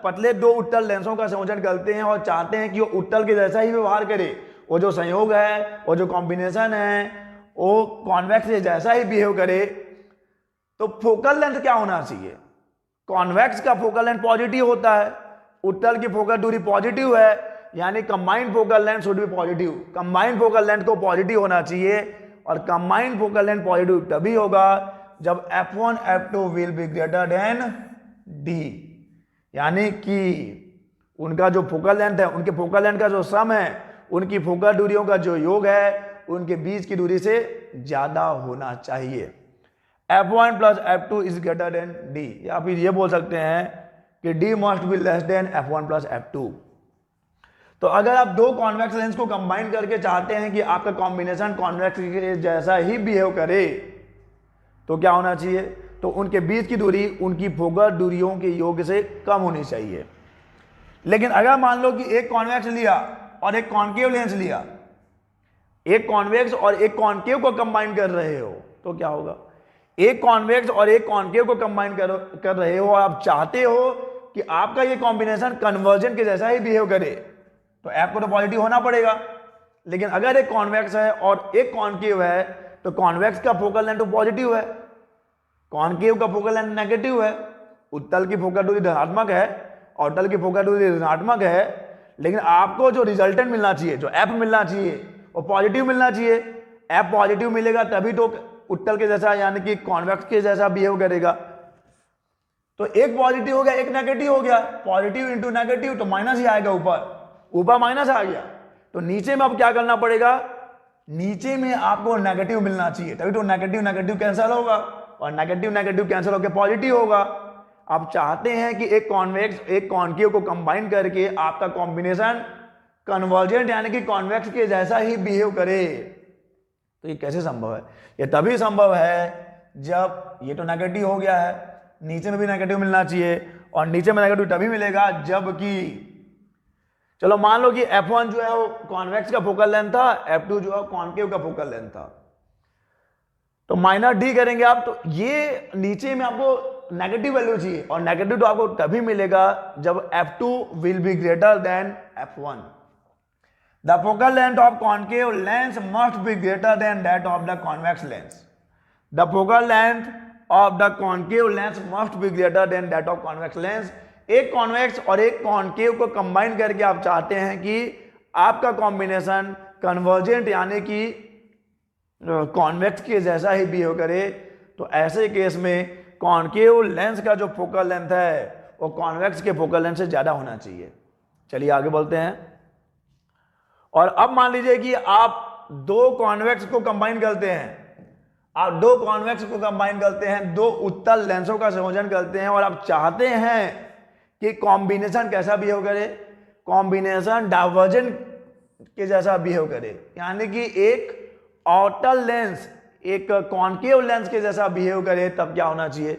पतले दो उत्तल लेंसों का संयोजन करते हैं और चाहते हैं कि वो उत्तल के जैसा ही व्यवहार करे, वो जो संयोग है, वो जो कॉम्बिनेशन है, वो कॉन्वेक्स के जैसा ही बिहेव करे, तो फोकल लेंथ क्या होना चाहिए? कॉन्वेक्स का फोकल लेंथ पॉजिटिव होता है, उत्तल की फोकल दूरी पॉजिटिव है, यानी combined focal length should be positive. Combined focal length को पॉजिटिव होना चाहिए, और कंबाइंड फोकल लेंथ पॉजिटिव तभी होगा जब f1 f2 will be greater than d, यानी कि उनका जो फोकल लेंथ है, उनके फोकल लेंथ का जो सम है, उनकी फोकल दूरियों का जो योग है, उनके बीच की दूरी से ज्यादा होना चाहिए। f1 plus f2 is greater than d, या फिर ये बोल सकते हैं कि d must be less than f1 plus f2। तो अगर आप दो कॉन्वेक्स लेंस को कंबाइन करके चाहते हैं कि आपका कॉम्बिनेशन कॉन्वेक्स के जैसा ही बिहेव करे, तो क्या होना चाहिए? तो उनके बीच की दूरी उनकी फोकल दूरियों के योग से कम होनी चाहिए। लेकिन अगर मान लो कि एक कॉन्वेक्स लिया और एक कॉन्केव लेंस लिया, एक कॉन्वेक्स और एक कॉन्केव को कंबाइन कर रहे हो, तो क्या होगा? एक कॉन्वेक्स और एक कॉन्केव को कंबाइन कर रहे हो और आप चाहते हो कि आपका ये कॉम्बिनेशन कन्वर्जेंट के जैसा ही बिहेव करे, तो ऐप को तो पॉजिटिव होना पड़ेगा। लेकिन अगर एक कॉन्वेक्स है और एक कॉन्केव है, तो कॉन्वेक्स का फोकल लेंथ तो पॉजिटिव है, कॉन्केव का फोकल लेंथ नेगेटिव है। उत्तल की फोकल दूरी धनात्मक है और उत्तल की फोकल दूरी ऋणात्मक है, लेकिन आपको जो रिजल्टेंट मिलना चाहिए, जो एप मिलना चाहिए, वो पॉजिटिव मिलना चाहिए। एप पॉजिटिव मिलेगा तभी तो उत्तल के जैसा यानी कि कॉन्वेक्स के जैसा बिहेव करेगा। तो एक पॉजिटिव हो गया, एक नेगेटिव हो गया, पॉजिटिव इंटू नेगेटिव तो माइनस ही आएगा, ऊपर माइनस आ गया। तो नीचे में अब क्या करना पड़ेगा? नीचे में आपको नेगेटिव मिलना चाहिए, तभी तो नेगेटिव नेगेटिव कैंसिल होगा और नेगेटिव नेगेटिव कैंसिल होकर पॉजिटिव होगा। आप चाहते हैं कि एक कॉन्वेक्स एक कॉन्केव को कंबाइन करके आपका कॉम्बिनेशन कन्वर्जेंट यानी कि कॉन्वेक्स के जैसा ही बिहेव करे, तो ये कैसे संभव है? ये तभी संभव है जब ये तो नेगेटिव हो गया है, नीचे में भी नेगेटिव मिलना चाहिए, और नीचे में नेगेटिव तभी मिलेगा जबकि, चलो मान लो कि f1 जो है वो कॉन्वेक्स का फोकल लेंथ था, f2 जो है कॉन्केव का फोकल लेंथ था, तो माइनस d करेंगे आप, तो ये नीचे में आपको नेगेटिव वैल्यू चाहिए, और नेगेटिव तो आपको तभी मिलेगा जब f2 will be greater than f1। The focal length of concave lens must be greater than that of the convex lens. The focal length of the concave lens must be greater than that of convex lens. एक convex और एक concave को combine करके आप चाहते हैं कि आपका कॉम्बिनेशन कन्वर्जेंट यानी कि कॉन्वेक्स के जैसा ही बिहेव करे, तो ऐसे केस में कॉन्केव लेंस का जो फोकल लेंथ है वो कॉन्वेक्स के फोकल लेंथ से ज्यादा होना चाहिए। चलिए आगे बोलते हैं। और अब मान लीजिए कि आप दो कॉन्वेक्स को कंबाइन करते हैं, आप दो कॉन्वेक्स को कंबाइन करते हैं, दो उत्तल लेंसों का संयोजन करते हैं, और आप चाहते हैं कि कॉम्बिनेशन कैसा बिहेव करे? कॉम्बिनेशन डाइवर्जेंट के जैसा बिहेव करे, यानी कि एक आउटर लेंस एक कॉन्केव लेंस के जैसा बिहेव करे, तब क्या होना चाहिए?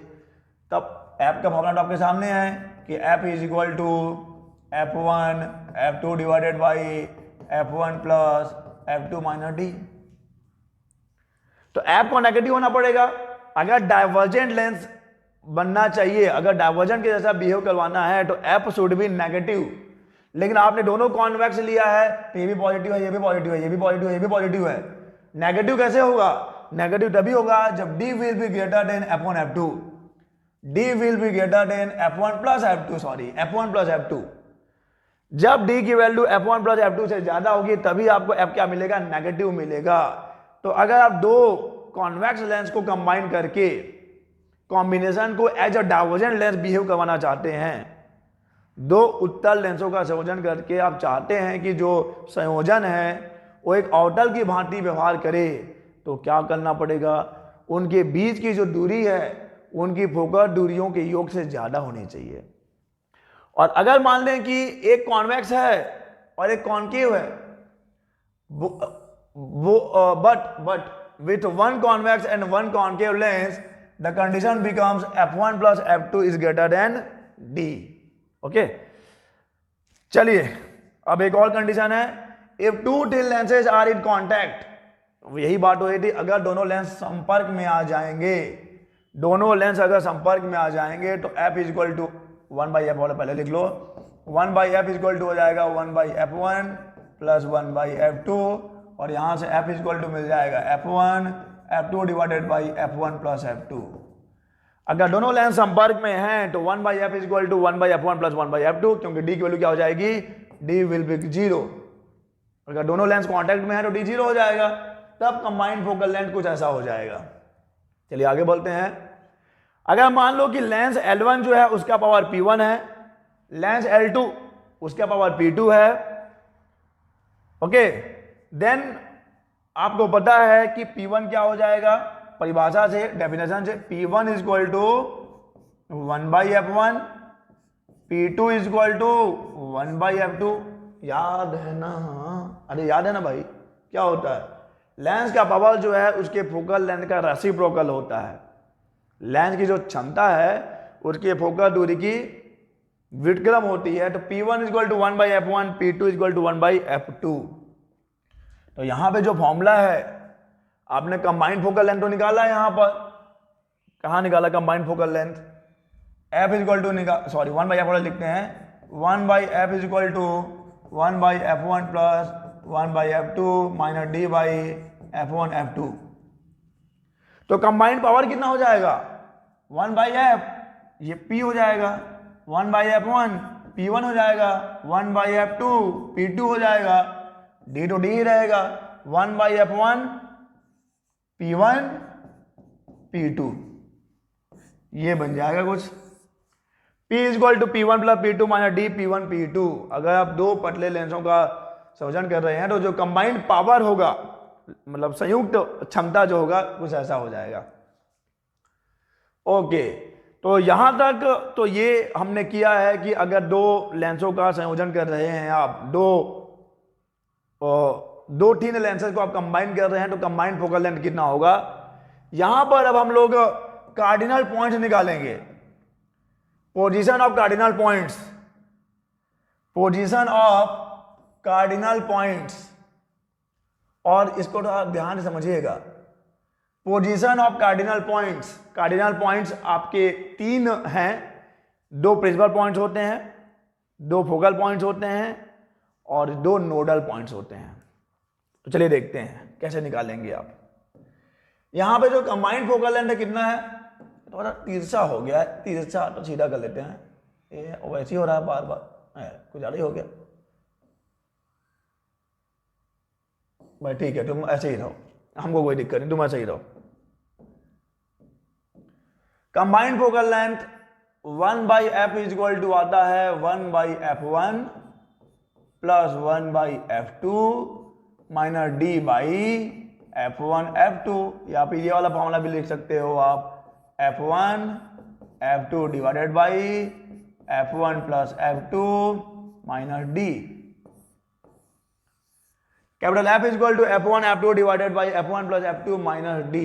तब एप का फॉर्मूला आपके सामने है कि F is equal to f1 f2 divided by f1 plus f2 minus d। तो एप को नेगेटिव होना पड़ेगा अगर डाइवर्जेंट लेंस बनना चाहिए, अगर डाइवर्जेंट के जैसा बिहेव करवाना है तो एप शुड बी नेगेटिव। लेकिन आपने दोनों कॉन्वेक्स लिया है तो ये भी पॉजिटिव है, ये भी पॉजिटिव है, ये भी पॉजिटिव है, ये भी पॉजिटिव है। नेगेटिव कैसे होगा? नेगेटिव तभी होगा जब d will be greater than f1 f2, d will be greater than f1 plus f2, sorry f1 plus f2। जब d की वैल्यू f1 प्लस f2 से ज्यादा होगी तभी आपको f क्या मिलेगा? नेगेटिव मिलेगा। तो अगर आप दो कॉन्वेक्स लेंस को कंबाइन करके कॉम्बिनेशन को as a divergent lens behave करवाना चाहते हैं, दो उत्तल लेंसों का संयोजन करके आप चाहते हैं कि जो संयोजन है वो एक आउटर की भांति व्यवहार करे, तो क्या करना पड़ेगा? उनके बीच की जो दूरी है उनकी फोकल दूरियों के योग से ज्यादा होनी चाहिए। और अगर मान लें कि एक कॉन्वेक्स है और एक कॉन्केव है, but with one convex and one concave lens the condition becomes f1 plus f2 is greater than d। Okay, चलिए अब एक और कंडीशन है, if two thin lenses are in contact यही बात हो रही थी, अगर दोनों लेंस संपर्क में आ जाएंगे, दोनों लेंस अगर संपर्क में आ जाएंगे तो f is equal to 1/f वाला पहले लिख लो, 1/f इज इक्वल टू हो जाएगा 1/f1 प्लस 1/f2, और यहां से f इज इक्वल टू मिल जाएगा f1 f2 divided by f1 plus f2। अगर दोनों लेंस संपर्क में हैं तो 1/f is equal to 1/f1 plus 1/f2, क्योंकि d की वैल्यू क्या हो जाएगी, d विल बी 0। अगर दोनों लेंस कांटेक्ट में है तो d 0 हो जाएगा, तब कंबाइंड फोकल लेंथ कुछ ऐसा हो जाएगा। चलिए आगे बोलते हैं। अगर मान लो कि लेंस L1 जो है उसका पावर P1 है, लेंस L2 उसका पावर P2 है, ओके, देन आपको पता है कि P1 क्या हो जाएगा, परिभाषा से, डेफिनेशन से, P1 is equal to 1/f1, P2 is equal to 1/f2। याद है ना? अरे याद है ना भाई, क्या होता है, लेंस का पावर जो है उसके फोकल लेंथ का रेसिप्रोकल होता है। लेंस की जो क्षमता है उसके फोकल दूरी की व्युत्क्रम होती है, तो P1 is equal to 1/f1, P2 is equal to 1/f2। तो यहां पे जो फॉर्मूला है, आपने कंबाइंड फोकल लेंथ तो निकाला है, यहां पर कहां निकाला combined focal length, f is equal to 1/f लिखते हैं, 1/f is equal to 1/f1 plus 1/f2 minus d by f1 f2। तो कंबाइंड पावर कितना हो जाएगा, 1/f, ये p हो जाएगा, 1/f1 p1 हो जाएगा, 1/f2 p2 हो जाएगा, d तो d ही रहेगा, 1/f1 p1 p2, ये बन जाएगा कुछ। p is equal to P1 plus P2 minus d P1 P2। अगर आप दो पतले लेंसों का संयोजन कर रहे हैं तो जो कंबाइंड पावर होगा, मतलब संयुक्त क्षमता जो होगा, कुछ ऐसा हो जाएगा। ओके, तो यहां तक तो ये हमने किया है कि अगर दो लेंसों का संयोजन कर रहे हैं आप, दो थिन लेंसेज को आप कंबाइन कर रहे हैं, तो कंबाइंड फोकल लेंथ कितना होगा। यहां पर अब हम लोग कार्डिनल पॉइंट्स निकालेंगे, position of cardinal points, position of cardinal points, और इसको थोड़ा ध्यान से समझिएगा। Position of cardinal points, cardinal points आपके तीन हैं, दो प्रिंसिपल पॉइंट्स होते हैं, दो फोकल पॉइंट्स होते हैं, और दो नोडल पॉइंट्स होते हैं। तो चलिए देखते हैं कैसे निकालेंगे आप। यहां पे जो कंबाइंड फोकल लेंथ है कितना है, थोड़ा तिरछा हो गया है, तिरछा तो सीधा कर लेते हैं, ये वैसे ही हो रहा है बार बार, कुछ ज़्यादा ही हो गया भाई। ठीक है, तुम ऐसे ही रहो, हमको कोई दिक्कत नहीं, तुम ऐसे ही रहो। Combined focal length 1/f is equal to आता है 1/f1 plus 1/f2 minus d by f1 f2, या फिर ये वाला फॉर्मूला भी लिख सकते हो आप, f1 f2 divided by f1 plus f2 minus d। Capital F is equal to f1 f2 divided by f1 plus f2 minus d।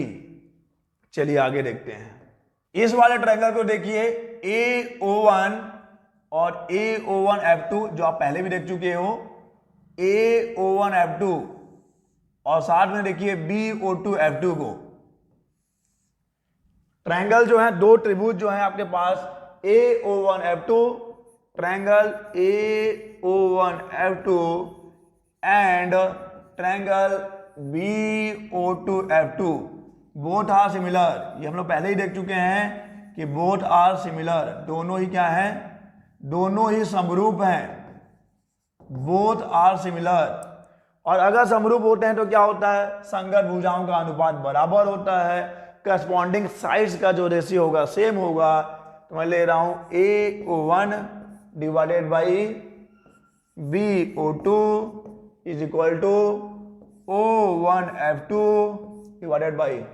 चलिए आगे देखते हैं। इस वाले ट्रायंगल को देखिए, AO1 और AO1 f2, जो आप पहले भी देख चुके हो, AO1 f2, और साथ में देखिए BO2 f2 को। ट्रायंगल जो है, दो त्रिभुज जो है आपके पास, AO1 f2, triangle AO1 f2 and triangle BO2 f2, both are similar. ये हम लोग पहले ही देख चुके हैं कि बोथ आर सिमिलर, दोनों ही क्या है, दोनों ही समरूप हैं, बोथ आर सिमिलर। और अगर समरूप होते हैं तो क्या होता है, संगत भुजाओं का अनुपात बराबर होता है, करस्पॉन्डिंग साइड्स का जो रेशियो होगा सेम होगा। तो मैं ले रहा हूं AO1 divided by BO2 is equal to O1 F2 divided by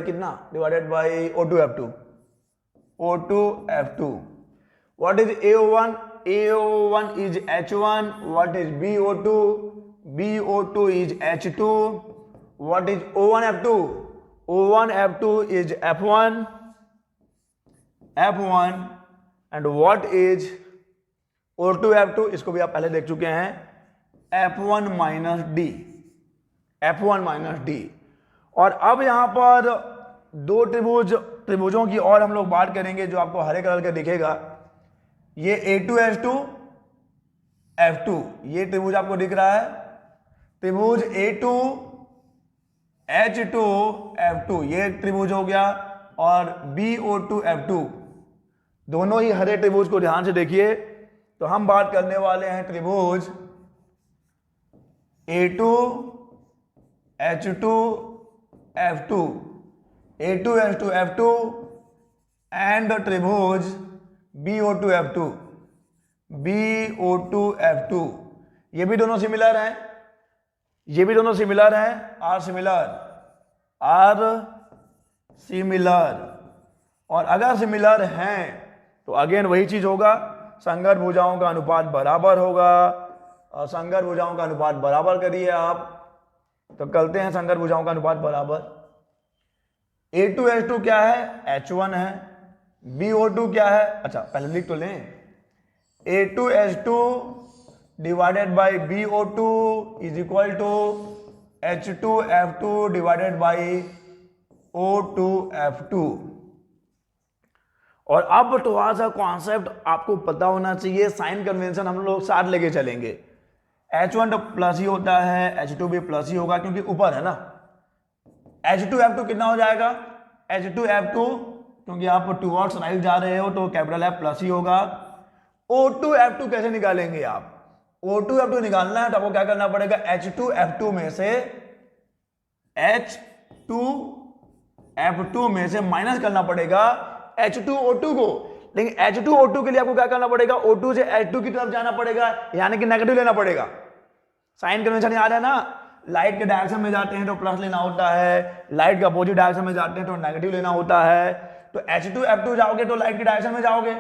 कितना, divided by O2 F2, O2 F2। What is AO1, AO1 is H1, what is BO2, BO2 is H2, what is O1 F2, O1 F2 is F1, F1, and what is O2 F2, इसको भी आप पहले देख चुके हैं, F1 minus D। F1 minus D. और अब यहां पर दो त्रिभुजों की और हम लोग बात करेंगे जो आपको हरे कलर का दिखेगा। ये A2H2 F2, ये त्रिभुज आपको दिख रहा है, त्रिभुज A2H2F2 ये त्रिभुज हो गया, और BO2F2, दोनों ही हरे त्रिभुज को ध्यान से देखिए। तो हम बात करने वाले हैं त्रिभुज A2H2F2 A2H2F2 एंड त्रिभुज BO2F2 BO2F2, ये भी दोनों सिमिलर हैं, ये भी दोनों सिमिलर हैं, आर सिमिलर। और अगर सिमिलर हैं तो अगेन वही चीज होगा, संगत भुजाओं का अनुपात बराबर होगा। और संगत भुजाओं का अनुपात बराबर करिए आप, तो करते हैं संगत भुजाओं का अनुपात बराबर। A2H2 क्या है, H1 है। BO2 क्या है, अच्छा पहले लिख तो लें, A2H2 divided by BO2 is equal to H2F2 divided by O2F2। और अब थोड़ा सा कॉन्सेप्ट आपको पता होना चाहिए, साइन कन्वेंशन हम लोग साथ लेके चलेंगे। H1 तो प्लस ही होता है, H2 भी प्लस ही होगा क्योंकि ऊपर है ना। H2F2 कितना हो जाएगा, H2F2 क्योंकि आप टुवर्ड्स राइट जा रहे हो तो कैपिटल F प्लस ही होगा। O2F2 कैसे निकालेंगे आप, O2F2 निकालना है तो आपको क्या करना पड़ेगा, H2F2 में से माइनस करना पड़ेगा H2O2 को। लेकिन H2O2 के लिए आपको क्या करना पड़ेगा, O2 से H2 की तरफ जाना पड़ेगा, यानी कि नेगेटिव लेना पड़ेगा। साइन कन्वेंशन याद है ना, लाइट के डायरेक्शन में जाते हैं तो प्लस लेना होता है, लाइट के अपोजिट डायरेक्शन में जाते हैं तो नेगेटिव लेना होता है। तो H2F2 जाओगे तो लाइट के डायरेक्शन में जाओगे,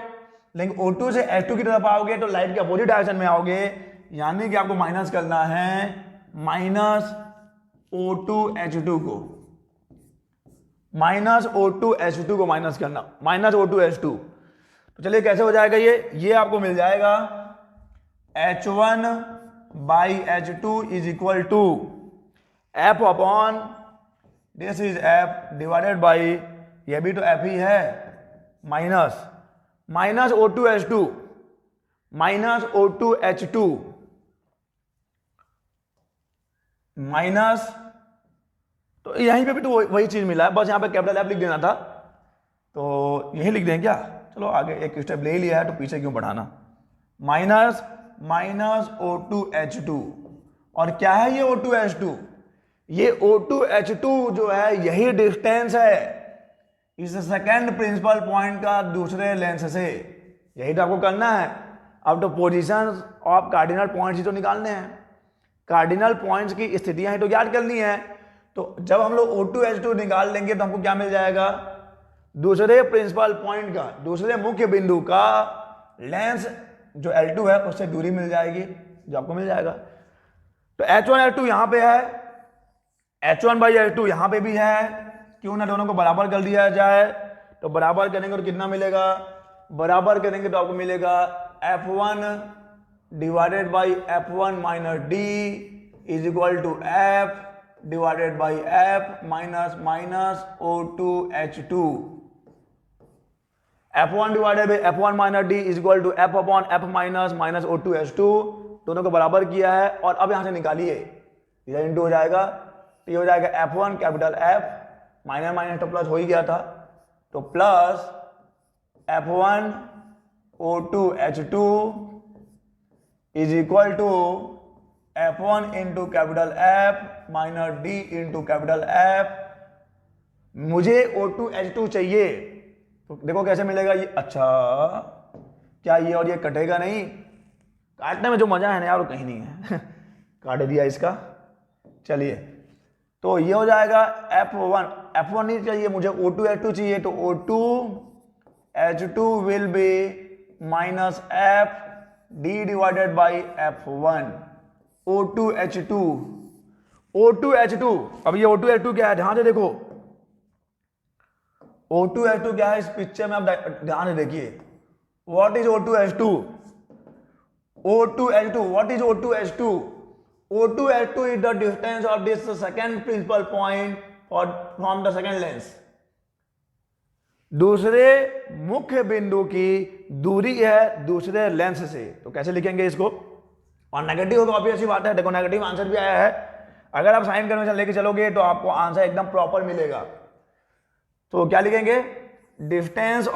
लेकिन O2 से H2 की तरफ आओगे तो लाइट के अपोजिट डायरेक्शन में आओगे, यानी कि आपको माइनस करना है माइनस O2H2 को, माइनस O2H2 को माइनस करना, माइनस O2H2। तो चलिए कैसे हो जाएगा ये आपको मिल जाएगा H1 by H2 is equal to F upon this is F divided by, ये भी तो F ही है, माइनस O2H2 माइनस, तो यहीं पे भी तो वही चीज मिला है, बस यहां पे कैपिटल F लिख देना था, तो यही लिख दें क्या, चलो आगे एक स्टेप ले लिया है तो पीछे क्यों बढ़ाना। माइनस O2H2, और क्या है ये O2H2, ये O2H2 जो है यही डिस्टेंस है इस सेकेंड प्रिंसिपल पॉइंट का दूसरे लेंस से, यही तो आपको करना है। अब तो पोजीशंस ऑफ कार्डिनल पॉइंट्स ही तो निकालने हैं, कार्डिनल पॉइंट्स की स्थितियां ही तो ज्ञात करनी है। तो जब हम लोग O2H2 निकाल लेंगे तो हमको क्या मिल जाएगा, दूसरे प्रिंसिपल पॉइंट का, दूसरे मुख्य बिंदु का लेंस जो L2 है उससे दूरी मिल जाएगी, जो आपको मिल जाएगा। तो H1H2 यहां पे है, H1 बाई H2 यहां पे भी है, क्यों ना दोनों को बराबर कर दिया जाए। तो बराबर करेंगे तो कितना मिलेगा, बराबर करेंगे तो आपको मिलेगा F1 divided by F1 minus D is equal to F divided by F minus O2H2। F1 divided by F1 minus D is equal to F upon F minus O2H2, दोनों को बराबर किया है। और अब यहां से निकालिए, इधर इंटू हो जाएगा, तो ये हो जाएगा F1 कैपिटल F, माइनस तो प्लस हो ही गया था, तो plus F1 O2H2 is equal to F1 into capital F minus D into capital F। मुझे O2H2 चाहिए, तो देखो कैसे मिलेगा ये, अच्छा क्या ये और ये कटेगा नहीं, काटने में जो मजा है ना यार वो कहीं नहीं है काट दिया इसका। चलिए तो ये हो जाएगा F1 नहीं चाहिए मुझे, O2H2 चाहिए, तो O2H2 will be minus F D divided by F1 O2H2। अब ये O2H2 क्या है, ध्यान से देखो, O2H2 क्या है इस पिक्चर में, आप ध्यान से देखिए, what is O2H2, what is O2H2, O2 H2 is the distance of this second principal point from the second lens. दूसरे मुख्य बिंदु की दूरी है दूसरे लेंस से। तो कैसे लिखेंगे इसको? और नेगेटिव होगा, ऑब्वियस सी बात है। देखो नेगेटिव आंसर भी आया है। अगर आप साइन कन्वेंशन लेके चलोगे तो आपको आंसर एकदम प्रॉपर मिलेगा। तो क्या लिखेंगे? Distance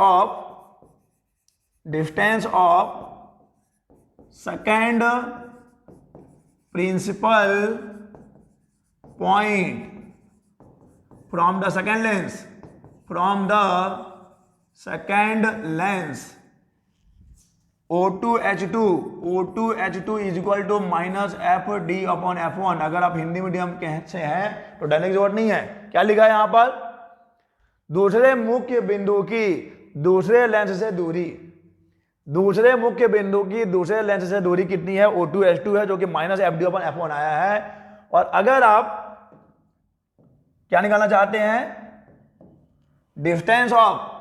of second principal point from the second lens O2H2 is equal to minus FD upon F1। अगर आप हिंदी मीडियम से हैं तो डरने की जरूरत नहीं है। क्या लिखा है यहां पर? दूसरे मुख्य बिंदु की दूसरे लेंस से दूरी, दूसरे मुख्य बिंदु की दूसरे लेंस से दूरी कितनी है? O2H2 है, जो कि माइनस FD upon F1 आया है। और अगर आप क्या निकालना चाहते हैं? डिस्टेंस ऑफ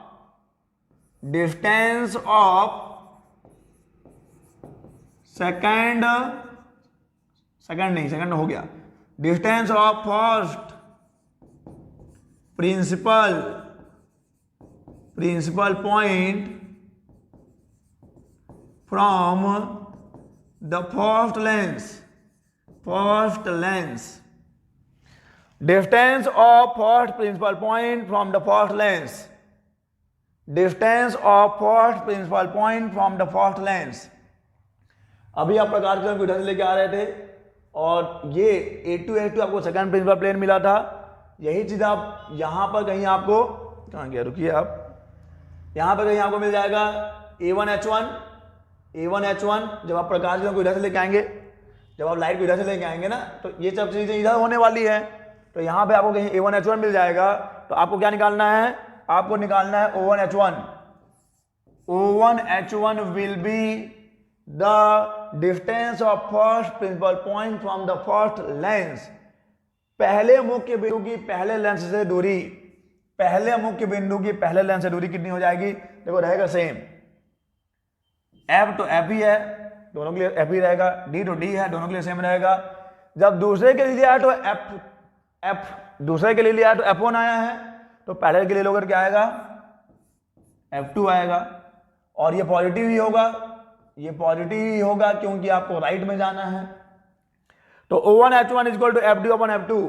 सेकंड हो गया, distance of first principle point from the first lens, distance of first principal point from the first lens, distance of first principal point from the first lens। अभी आप प्रकाश किरण को इधर से लेके आ रहे थे और ये A2H2 आपको सेकंड प्रिंसिपल प्लेन मिला था। यही चीज आप यहां पर कहीं आपको, कहां गया, रुकिए आप, यहां पर कहीं आपको मिल जाएगा A1H1। जब आप प्रकाश किरण को इधर से लेके आएंगे, जब आप लाइट को इधर से लेके आएंगे ना, तो ये सब चीजें इधर होने वाली है। तो यहां पे आपको कहीं A1H1 मिल जाएगा। तो आपको क्या निकालना है? आपको निकालना है O1H1। O1H1 will be the distance of first principle point from the first lens. पहले मुख्य बिंदु की पहले लेंस से दूरी, पहले मुख्य बिंदु की पहले लेंस से दूरी कितनी हो जाएगी? देखो रहेगा सेम, F तो F ही है, दोनों के लिए F ही रहेगा, D तो D है, दोनों के लिए सेम रहेगा। जब दूसरे के लिए लिया है तो F दूसरे के लिए लिया है तो F1 आया है, तो पहले के लिए लोग क्या आएगा? F2 आएगा। और ये पॉजिटिव ही होगा, ये पॉजिटिव ही होगा क्योंकि आपको राइट में जाना है। तो O1H1 is equal to FD upon F2।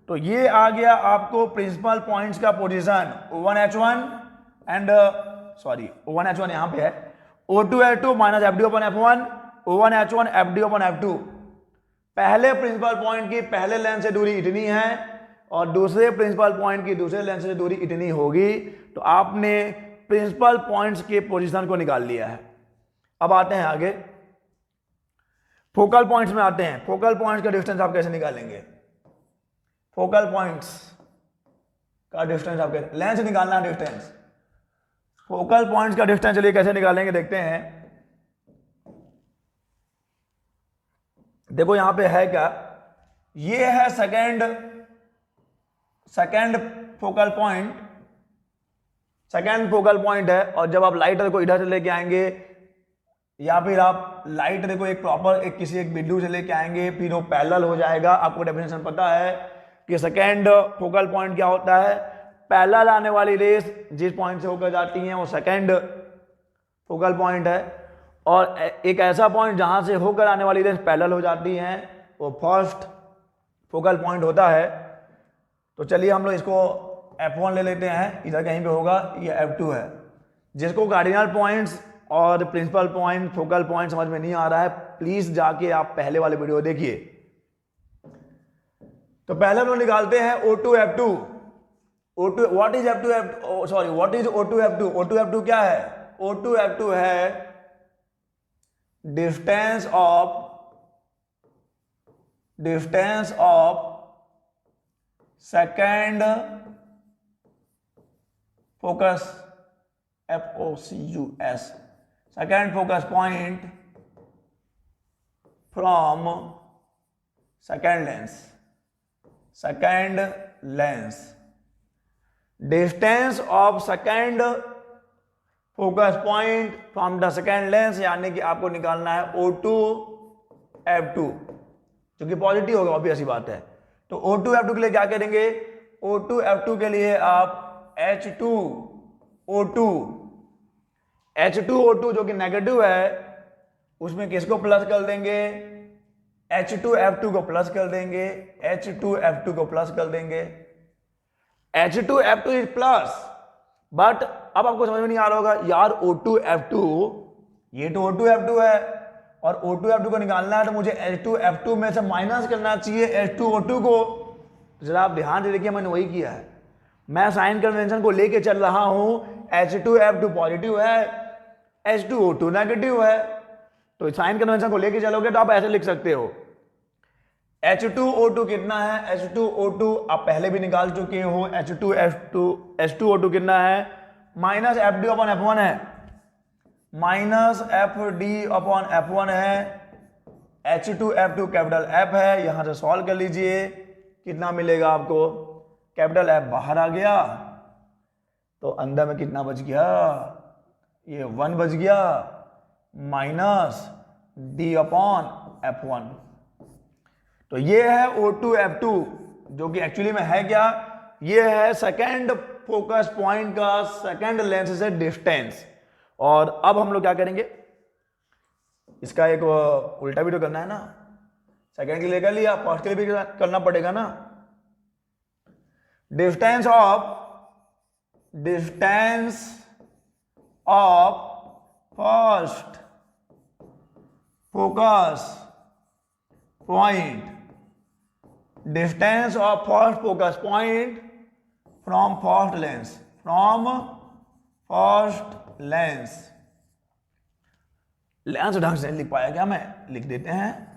तो ये आ गया आपको प्रिंसिपल पॉइंट्स का पोजीशन। O1H1 यहां पे है, O2H2 minus FD upon F1, O1H1 FD upon F2। पहले प्रिंसिपल पॉइंट की पहले लेंस से दूरी इतनी है और दूसरे प्रिंसिपल पॉइंट की दूसरे लेंस से दूरी इतनी होगी। तो आपने प्रिंसिपल पॉइंट्स के पोजीशन को निकाल लिया है। अब आते हैं आगे, फोकल पॉइंट्स में आते हैं। फोकल पॉइंट्स का डिस्टेंस आप कैसे निकालेंगे? फोकल पॉइंट्स का डिस्टेंस आप कैसे, लेंस निकालना है डिस्टेंस, फोकल पॉइंट्स का डिस्टेंस चलिए कैसे निकालेंगे देखते हैं। देखो यहां पे है क्या, ये है सेकंड फोकल पॉइंट है। और जब आप लाइट को इधर से लेके आएंगे या फिर आप लाइट रे को एक प्रॉपर किसी एक बिंदु से लेके आएंगे, फिर वो पैरेलल हो जाएगा। आपको डेफिनेशन पता है कि सेकंड फोकल पॉइंट क्या होता है? पैरेलल आने वाली रेस जिस पॉइंट से होकर जाती हैं वो सेकंड फोकल पॉइंट है, और एक ऐसा पॉइंट जहां से होकर आने वाली रेस पैरेलल हो जाती हैं वो फर्स्ट फोकल पॉइंट होता है। तो चलिए हम लोग इसको F1 ले लेते हैं, इधर कहीं पे होगा, ये F2 है। जिसको कार्डिनल पॉइंट्स और प्रिंसिपल पॉइंट फोकल पॉइंट समझ में नहीं आ रहा है, प्लीज जाके आप पहले वाले वीडियो देखिए। तो पहले हम लोग निकालते हैं O2F2। What is O2F2? O2F2 क्या है? O2F2 है distance of second focus, FOCUS, second focus point from second lens. Distance of second focus point from the second lens, यानी कि आपको निकालना है O2F2। जो कि पॉजिटिव होगा, ऑब्वियस सी बात है। तो O2F2 के लिए क्या करेंगे, O2F2 के लिए आप H2O2 जो कि नेगेटिव है, उसमें किसको प्लस कर देंगे, H2F2 को प्लस कर देंगे, H2F2 को प्लस कर देंगे। H2F2 इज प्लस, बट अब आपको समझ में नहीं आ रहा होगा यार, O2F2, ये तो O2F2 है और O2F2 को निकालना है तो मुझे H2F2 में से माइनस करना चाहिए H2O2 को। जरा आप ध्यान से देखिए, मैंने वही किया है। मैं साइन कन्वेंशन को लेके चल रहा हूं, H2F2 पॉजिटिव है, H2O2 नेगेटिव है, तो साइन कन्वेंशन को लेके चलोगे तो आप ऐसे लिख सकते हो, H2O2 कितना है, H2O2 आप पहले भी निकाल चुके हो, H2O2 कितना है, माइनस FD/F1 है, माइनस FD/F1 है, H2F2 कैपिटल F है, यहां से सॉल्व कर लीजिए, कितना मिलेगा आपको, कैपिटल F बाहर आ गया तो अंदर में कितना बच गया, ये 1 बच गया, माइनस D/F1। तो ये है O2F2 जो कि एक्चुअली में है क्या, ये है सेकेंड फोकस पॉइंट का सेकेंड लेंस से डिस्टेंस। और अब हम लोग क्या करेंगे, इसका एक उल्टा भी तो करना है ना, सेकेंड के लिए कर लिया, फर्स्ट के लिए भी करना पड़ेगा ना। Distance of first focus point, distance of first focus point from first lens, lens ढंग से लिख पाया क्या मैं, लिख देते हैं,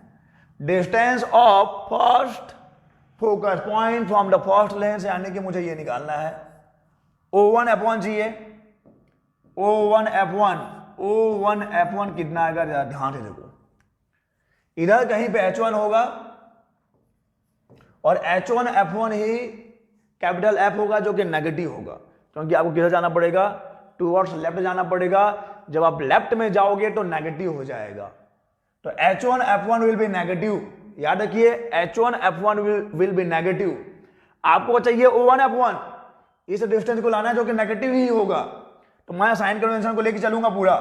distance of first focus point from the first lens, यानी कि मुझे ये निकालना है O1F1 चाहिए, O1F1 कितना आएगा, जरा ध्यान से देखो, इधर कहीं पे H1 होगा और H1F1 ही कैपिटल F होगा जो कि नेगेटिव होगा, क्योंकि आपको किधर जाना पड़ेगा, टूवर्ड्स लेफ्ट जाना पड़ेगा। जब आप लेफ्ट में जाओगे तो नेगेटिव हो जाएगा, तो H1F1 विल बी नेगेटिव, याद रखिए H1F1 विल बी नेगेटिव। आपको चाहिए O1F1, इस डिस्टेंस को लाना है जो कि नेगेटिव ही होगा, तो मैं साइन कन्वेंशन को लेके चलूंगा, पूरा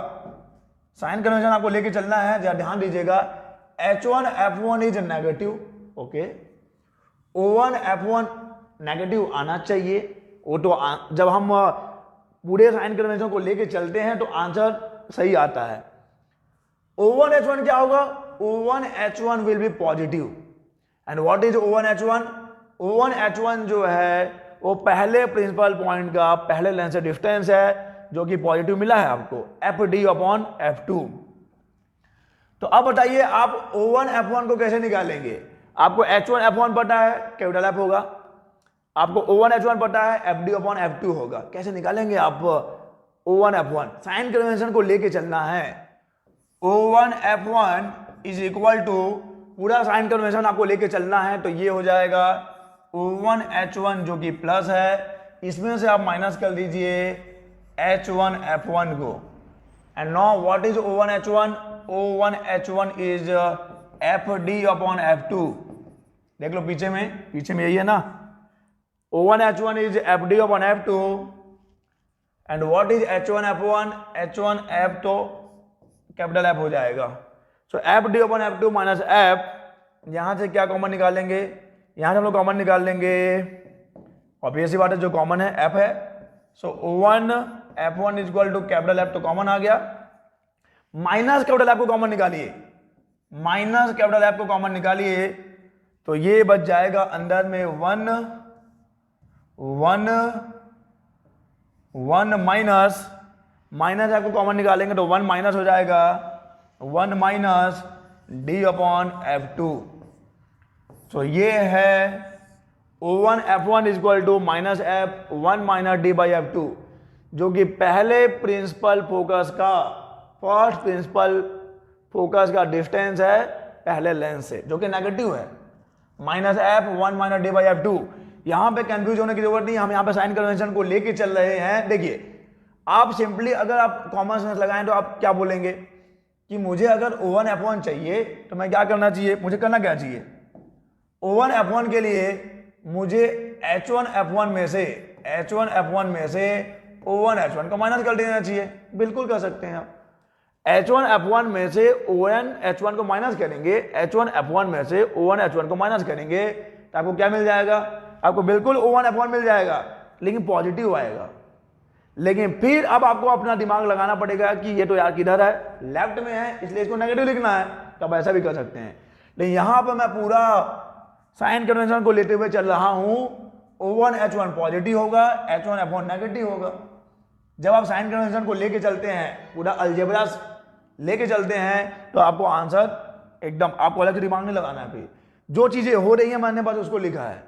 साइन कन्वेंशन आपको लेके चलना है, जरा ध्यान दीजिएगा, H1F1 is negative, okay, O1F1 negative आना चाहिए, वो तो जब हम पूरे साइन कन्वेंशन को लेके चलते हैं तो आंसर सही आता है। O1H1 क्या होगा, O1H1 will be positive, and what is O1H1, O1H1 जो है वो पहले प्रिंसिपल पॉइंट का पहले लेंस से डिस्टेंस है जो कि पॉजिटिव मिला है आपको, FD/F2। तो अब बताइए आप O1F1 को कैसे निकालेंगे, आपको H1F1 पता है कैपिटल F होगा, आपको O1H1 पता है FD/F2 होगा, कैसे निकालेंगे आप O1F1, साइन कन्वेंशन को लेके चलना है। O1F1 इज इक्वल टू, पूरा साइन कन्वेंशन आपको लेके चलना है, तो ये हो जाएगा O1H1 जो कि प्लस है, इसमें से आप माइनस कर दीजिए H1F1 को, and now what is O1H1, O1H1 is FD/F2, देख लो पीछे में यही है ना, O1H1 is FD/F2, and what is H1F1, H1F तो कैपिटल F हो जाएगा, so FD/F2 माइनस F, यहां से क्या कॉमन निकालेंगे, यहां से हम लोग कॉमन निकाल लेंगे, ऑब्वियस सी बात है जो कॉमन है F है, so O1F1 is equal to capital F तो कॉमन आ गया, माइनस कैपिटल F को कॉमन निकालिए, माइनस कैपिटल F को कॉमन निकालिए, तो ये बच जाएगा अंदर में 1 माइनस F को कॉमन निकालेंगे तो 1 माइनस हो जाएगा, 1 माइनस D/F2। तो ये है O1F1 is equal to minus F 1 minus D/F2, जो कि पहले प्रिंसिपल फोकस का, फर्स्ट प्रिंसिपल फोकस का डिस्टेंस है पहले लेंस से, जो कि नेगेटिव है, माइनस F 1 माइनस D/F2। यहां पे कंफ्यूज होने की जरूरत नहीं, हम यहां पे साइन कन्वेंशन को लेके चल रहे हैं। देखिए आप सिंपली अगर आप कॉमन सेंस लगाएं तो आप क्या बोलेंगे कि मुझे अगर O1F1 चाहिए तो मैं क्या करना चाहिए, मुझे करना क्या चाहिए, O1 F1 के लिए मुझे H1 F1 में से O1 H1 को माइनस कर देना चाहिए। बिल्कुल कर सकते हैं आप। H1 F1 में से O1 H1 को माइनस करेंगे, H1 F1 में से O1 H1 को माइनस करेंगे तो आपको क्या मिल जाएगा? आपको बिल्कुल O1 F1 मिल जाएगा, लेकिन पॉजिटिव आएगा। लेकिन फिर अब आपको अपना दिमाग लगाना पड़ेगा कि ये तो यार किधर है, लेफ्ट में है, इसलिए इसको नेगेटिव लिखना है, तो आप ऐसा भी कर सकते हैं। लेकिन यहां पर मैं पूरा साइन कन्वेंशन को लेते हुए चल रहा हूं। O1 H1 पॉजिटिव होगा, H1 F1 नेगेटिव होगा। जब आप साइन कन्वेंशन को लेके चलते हैं, पूरा अलजेब्रा लेके चलते हैं, तो आपको आंसर एकदम, आपको अलग से दिमाग नहीं लगाना है। जो चीजें हो रही है मैंने बस उसको लिखा है।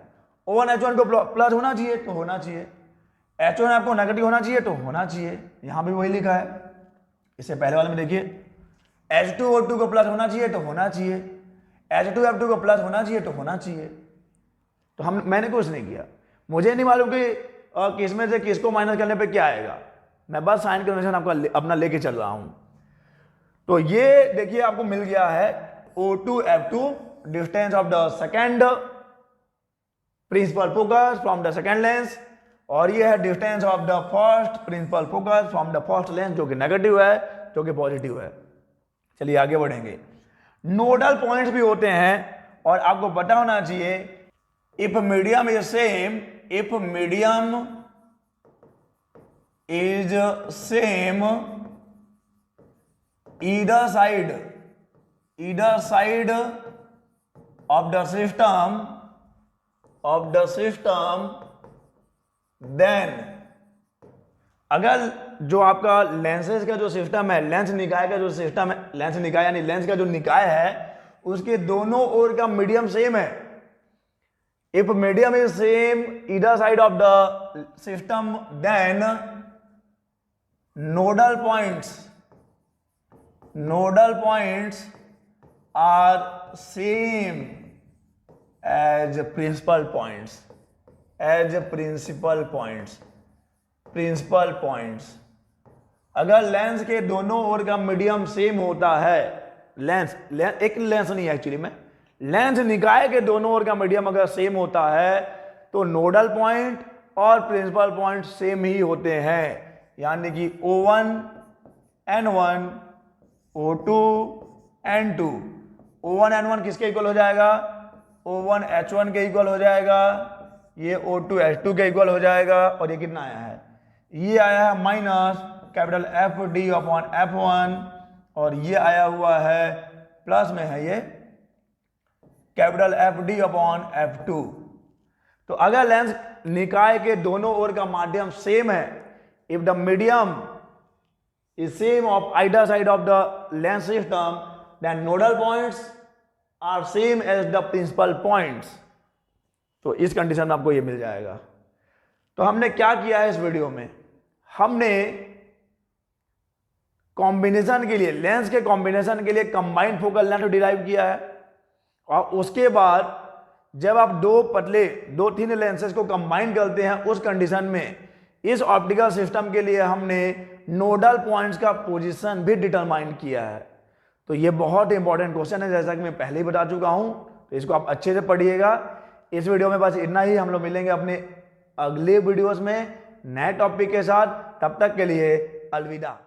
O1 H1 को प्लस होना चाहिए तो होना चाहिए, H1 आपको नेगेटिव होना चाहिए तो होना चाहिए, यहां भी वही लिखा है। इससे पहले वाले में देखिए, H2 O2 को प्लस होना चाहिए तो होना चाहिए, H2 F2 को प्लस होना चाहिए तो होना चाहिए। तो मैंने कुछ नहीं किया, मुझे नहीं मालूम कि किस में से किसको माइनस करने पे क्या आएगा, मैं बस साइन कन्वेंशन आपका अपना लेके चल रहा हूं। तो ये देखिए आपको मिल गया है O2 F2 distance of the second principal focus from the second lens, और ये है distance of the first principal focus from the first lens, जो कि नेगेटिव है, जो कि पॉजिटिव है। चलिए आगे बढ़ेंगे। नोडल पॉइंट्स भी होते हैं, और आपको पता होना चाहिए if medium is same, if medium is same either side of the system then, अगर जो आपका लेंसेज का जो सिस्टम है, लेंस निकाय का जो सिस्टम है, लेंस निकाय यानी लेंस का जो निकाय है, उसके दोनों ओर का मीडियम सेम है। If medium is same either side of the system then nodal points are same as principal points। अगर लेंस के दोनों ओर का मीडियम सेम होता है, एक लेंस नहीं एक्चुअली में, लेंस निकाय के दोनों ओर का मीडियम अगर सेम होता है तो नोडल पॉइंट और प्रिंसिपल पॉइंट सेम ही होते हैं। यानी कि O1 N1 O2 N2, O1 N1 किसके इक्वल हो जाएगा? O1 H1 के इक्वल हो जाएगा, ये O2 H2 के इक्वल हो जाएगा, और ये कितना आया है? ये आया है minus capital FD upon F1, और ये आया हुआ है प्लस में है ये कैपिटल FD अपॉन F2। तो अगर लेंस निकाय के दोनों ओर का माध्यम सेम है, if the medium is same of either side of the lens system, then nodal points are same as the principal points। तो इस कंडीशन में आपको ये मिल जाएगा। तो हमने क्या किया है इस वीडियो में, हमने कॉम्बिनेशन के लिए, लेंस के कॉम्बिनेशन के लिए कंबाइंड फोकल लेंथ डिराइव किया है, और उसके बाद जब आप दो थिन लेंसेज को कंबाइन करते हैं, उस कंडीशन में इस ऑप्टिकल सिस्टम के लिए हमने नोडल पॉइंट्स का पोजीशन भी डिटरमाइन किया है। तो ये बहुत इंपॉर्टेंट क्वेश्चन है, जैसा कि मैं पहले ही बता चुका हूं, तो इसको आप अच्छे से पढ़िएगा। इस वीडियो में बस इतना ही, हम लोग मिलेंगे अपने अगले वीडियोस में नए टॉपिक के साथ। तब तक के लिए अलविदा।